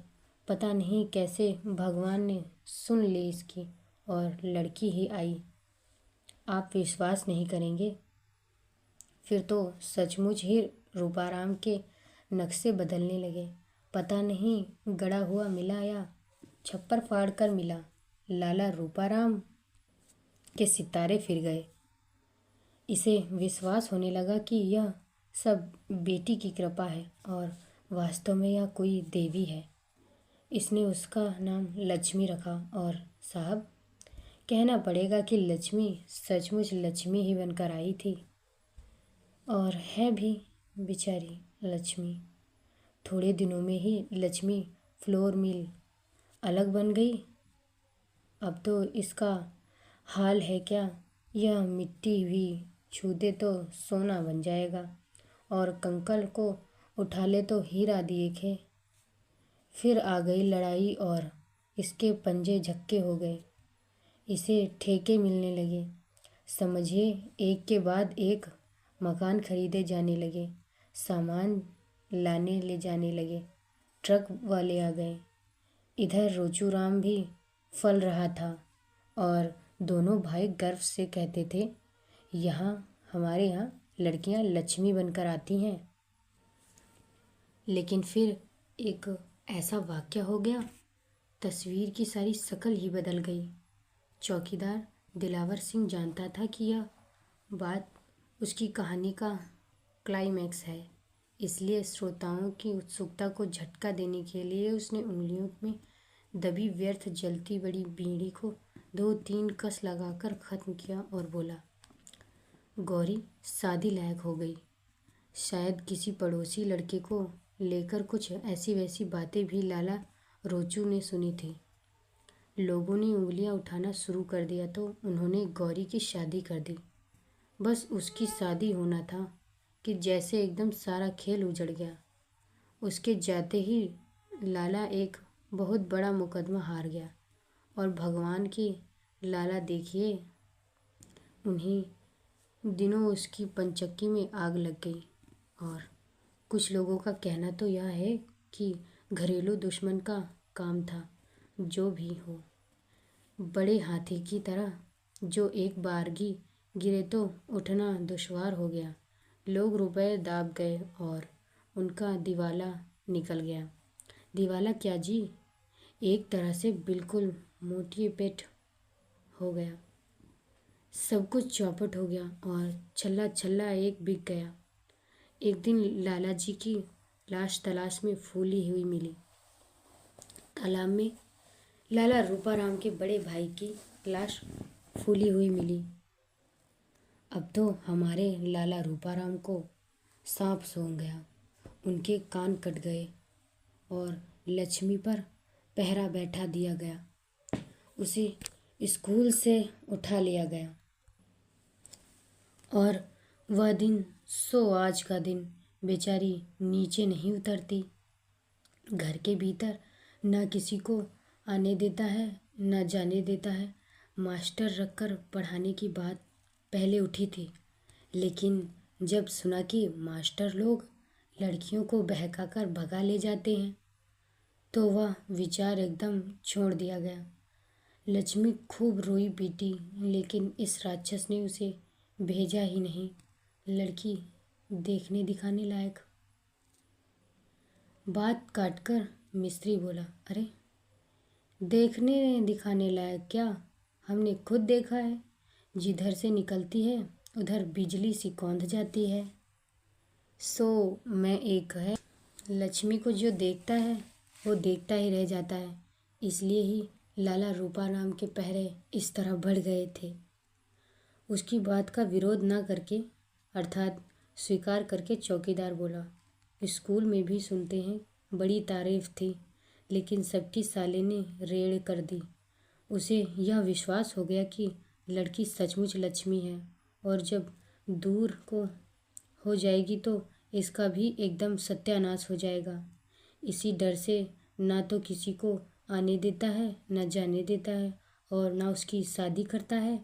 पता नहीं कैसे भगवान ने सुन ली इसकी और लड़की ही आई। आप विश्वास नहीं करेंगे, फिर तो सचमुच ही रूपाराम के नक्शे बदलने लगे। पता नहीं गड़ा हुआ मिला या छप्पर फाड़ कर मिला, लाला रूपाराम के सितारे फिर गए। इसे विश्वास होने लगा कि यह सब बेटी की कृपा है और वास्तव में यह कोई देवी है। इसने उसका नाम लक्ष्मी रखा और साहब, कहना पड़ेगा कि लक्ष्मी सचमुच लक्ष्मी ही बनकर आई थी और है भी बेचारी लक्ष्मी। थोड़े दिनों में ही लक्ष्मी फ्लोर मिल अलग बन गई। अब तो इसका हाल है क्या, यह मिट्टी भी छू दे तो सोना बन जाएगा और कंकड़ को उठा ले तो हीरा दिखे। फिर आ गई लड़ाई और इसके पंजे झक्के हो गए। इसे ठेके मिलने लगे। समझिए एक के बाद एक मकान खरीदे जाने लगे, सामान लाने ले जाने लगे, ट्रक वाले आ गए। इधर रोचूराम भी फल रहा था और दोनों भाई गर्व से कहते थे, हमारे यहाँ लड़कियाँ लक्ष्मी बनकर आती हैं। लेकिन फिर एक ऐसा वाक़या हो गया, तस्वीर की सारी शक्ल ही बदल गई। चौकीदार दिलावर सिंह जानता था कि यह बात उसकी कहानी का क्लाइमैक्स है, इसलिए श्रोताओं की उत्सुकता को झटका देने के लिए उसने उंगलियों में दबी व्यर्थ जलती बड़ी बीड़ी को 2-3 कस लगाकर ख़त्म किया और बोला, गौरी शादी लायक हो गई। शायद किसी पड़ोसी लड़के को लेकर कुछ ऐसी वैसी बातें भी लाला रोचू ने सुनी थी। लोगों ने उंगलियां उठाना शुरू कर दिया तो उन्होंने गौरी की शादी कर दी। बस उसकी शादी होना था कि जैसे एकदम सारा खेल उजड़ गया। उसके जाते ही लाला एक बहुत बड़ा मुकदमा हार गया और भगवान की लाला देखिए, उन्हीं दिनों उसकी पंचक्की में आग लग गई। और कुछ लोगों का कहना तो यह है कि घरेलू दुश्मन का काम था। जो भी हो, बड़े हाथी की तरह जो एक बारगी गिरे तो उठना दुश्वार हो गया। लोग रुपए दाब गए और उनका दिवाला निकल गया। दिवाला क्या जी, एक तरह से बिल्कुल मोटी पेट हो गया। सब कुछ चौपट हो गया और छल्ला छल्ला एक बिक गया। एक दिन लाला जी की लाश तलाश में फूली हुई मिली। तालाब में लाला रूपाराम के बड़े भाई की लाश फूली हुई मिली। अब तो हमारे लाला रूपाराम को सांप सूंघ गया, उनके कान कट गए और लक्ष्मी पर पहरा बैठा दिया गया। उसे स्कूल से उठा लिया गया और वह दिन सो आज का दिन बेचारी नीचे नहीं उतरती। घर के भीतर न किसी को आने देता है न जाने देता है। मास्टर रखकर पढ़ाने की बात पहले उठी थी, लेकिन जब सुना कि मास्टर लोग लड़कियों को बहकाकर भगा ले जाते हैं तो वह विचार एकदम छोड़ दिया गया। लक्ष्मी खूब रोई पीटी, लेकिन इस राक्षस ने उसे भेजा ही नहीं। लड़की देखने दिखाने लायक। बात काटकर मिस्त्री बोला, अरे देखने दिखाने लायक क्या, हमने खुद देखा है। जिधर से निकलती है उधर बिजली सी कौंध जाती है। सो मैं एक है, लक्ष्मी को जो देखता है वो देखता ही रह जाता है। इसलिए ही लाला रूपाराम के पहरे इस तरह बढ़ गए थे। उसकी बात का विरोध ना करके अर्थात स्वीकार करके चौकीदार बोला, स्कूल में भी सुनते हैं, बड़ी तारीफ थी, लेकिन सबकी साले ने रेड़ कर दी। उसे यह विश्वास हो गया कि लड़की सचमुच लक्ष्मी है और जब दूर को हो जाएगी तो इसका भी एकदम सत्यानाश हो जाएगा। इसी डर से ना तो किसी को आने देता है न जाने देता है और ना उसकी शादी करता है।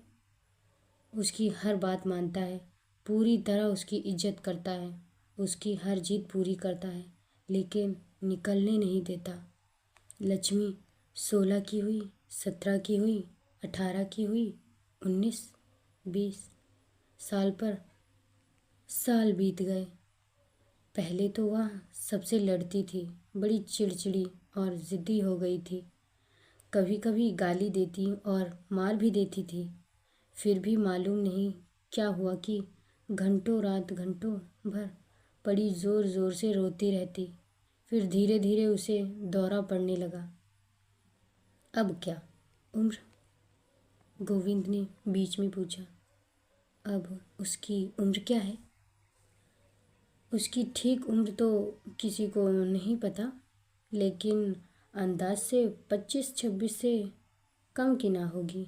उसकी हर बात मानता है, पूरी तरह उसकी इज्जत करता है, उसकी हर जिद पूरी करता है, लेकिन निकलने नहीं देता। लक्ष्मी 16 की हुई, 17 की हुई, 18 की हुई, 19, 20 साल पर साल बीत गए। पहले तो वह सबसे लड़ती थी, बड़ी चिड़चिड़ी और ज़िद्दी हो गई थी। कभी कभी गाली देती और मार भी देती थी। फिर भी मालूम नहीं क्या हुआ कि घंटों रात घंटों भर बड़ी ज़ोर ज़ोर से रोती रहती। फिर धीरे धीरे उसे दौरा पड़ने लगा। अब क्या उम्र? गोविंद ने बीच में पूछा। अब उसकी उम्र क्या है? उसकी ठीक उम्र तो किसी को नहीं पता, लेकिन अंदाज से 25-26 से कम की ना होगी।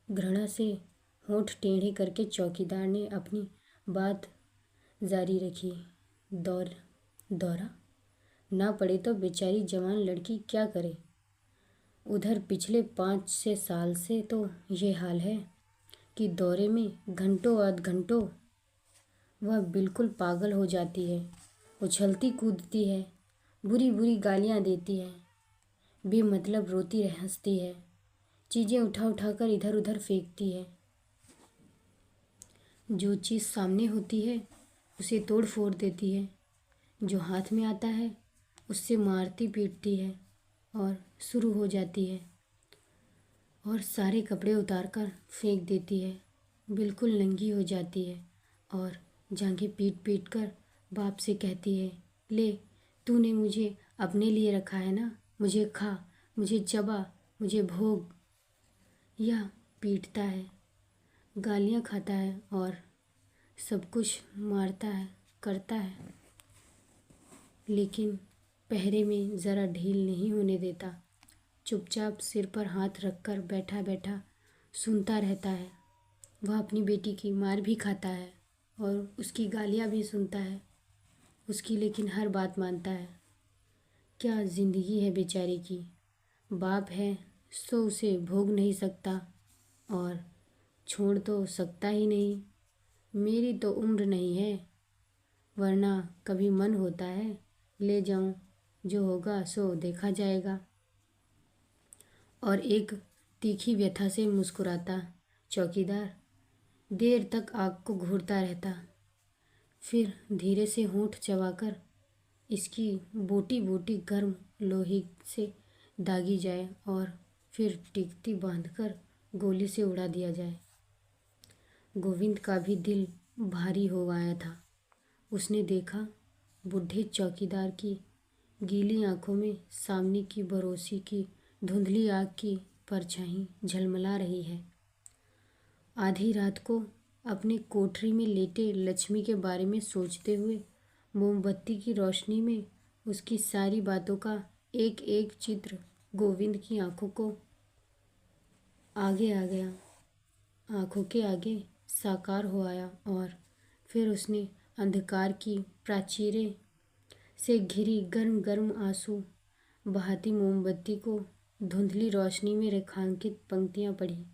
घृणा से होंठ टेढ़े करके चौकीदार ने अपनी बात जारी रखी। दौरा ना पड़े तो बेचारी जवान लड़की क्या करे। उधर पिछले 5-6 साल से तो ये हाल है कि दौरे में घंटों आध घंटों वह बिल्कुल पागल हो जाती है। उछलती कूदती है, बुरी बुरी गालियाँ देती है, बेमतलब रोती हंसती है, चीज़ें उठा उठा कर इधर उधर फेंकती है। जो चीज़ सामने होती है उसे तोड़ फोड़ देती है, जो हाथ में आता है उससे मारती पीटती है और शुरू हो जाती है और सारे कपड़े उतार कर फेंक देती है। बिल्कुल नंगी हो जाती है और जांघें पीट पीट कर बाप से कहती है, ले तूने मुझे अपने लिए रखा है ना, मुझे खा, मुझे चबा, मुझे भोग। यह पीटता है, गालियाँ खाता है और सब कुछ मारता है, करता है, लेकिन पहरे में ज़रा ढील नहीं होने देता। चुपचाप सिर पर हाथ रखकर बैठा बैठा सुनता रहता है। वह अपनी बेटी की मार भी खाता है और उसकी गालियाँ भी सुनता है, उसकी लेकिन हर बात मानता है। क्या ज़िंदगी है बेचारे की। बाप है सो उसे भोग नहीं सकता और छोड़ तो सकता ही नहीं। मेरी तो उम्र नहीं है, वरना कभी मन होता है ले जाऊं, जो होगा सो देखा जाएगा। और एक तीखी व्यथा से मुस्कुराता चौकीदार देर तक आग को घूरता रहता। फिर धीरे से होंठ चबाकर इसकी बोटी बोटी गर्म लोहे से दागी जाए और फिर टिकती बांधकर गोली से उड़ा दिया जाए। गोविंद का भी दिल भारी हो आया था। उसने देखा बूढ़े चौकीदार की गीली आंखों में सामने की बरोसी की धुंधली आग की परछाई झलमला रही है। आधी रात को अपनी कोठरी में लेटे लक्ष्मी के बारे में सोचते हुए मोमबत्ती की रोशनी में उसकी सारी बातों का एक एक चित्र गोविंद की आंखों को आगे आ गया, आंखों के आगे साकार हो आया। और फिर उसने अंधकार की प्राचीरें से घिरी गर्म गर्म आंसू बहाती मोमबत्ती को धुंधली रोशनी में रेखांकित पंक्तियां पढ़ी।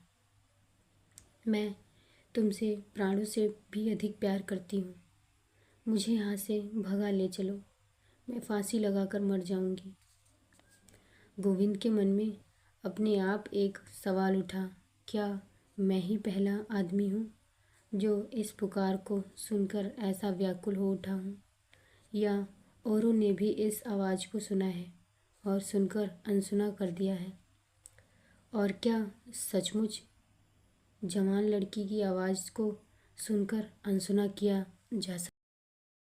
मैं तुमसे प्राणों से भी अधिक प्यार करती हूँ। मुझे यहाँ से भगा ले चलो, मैं फांसी लगाकर मर जाऊंगी। गोविंद के मन में अपने आप एक सवाल उठा, क्या मैं ही पहला आदमी हूँ जो इस पुकार को सुनकर ऐसा व्याकुल हो उठा हूँ, या औरों ने भी इस आवाज़ को सुना है और सुनकर अनसुना कर दिया है? और क्या सचमुच जवान लड़की की आवाज़ को सुनकर अनसुना किया जा सकता?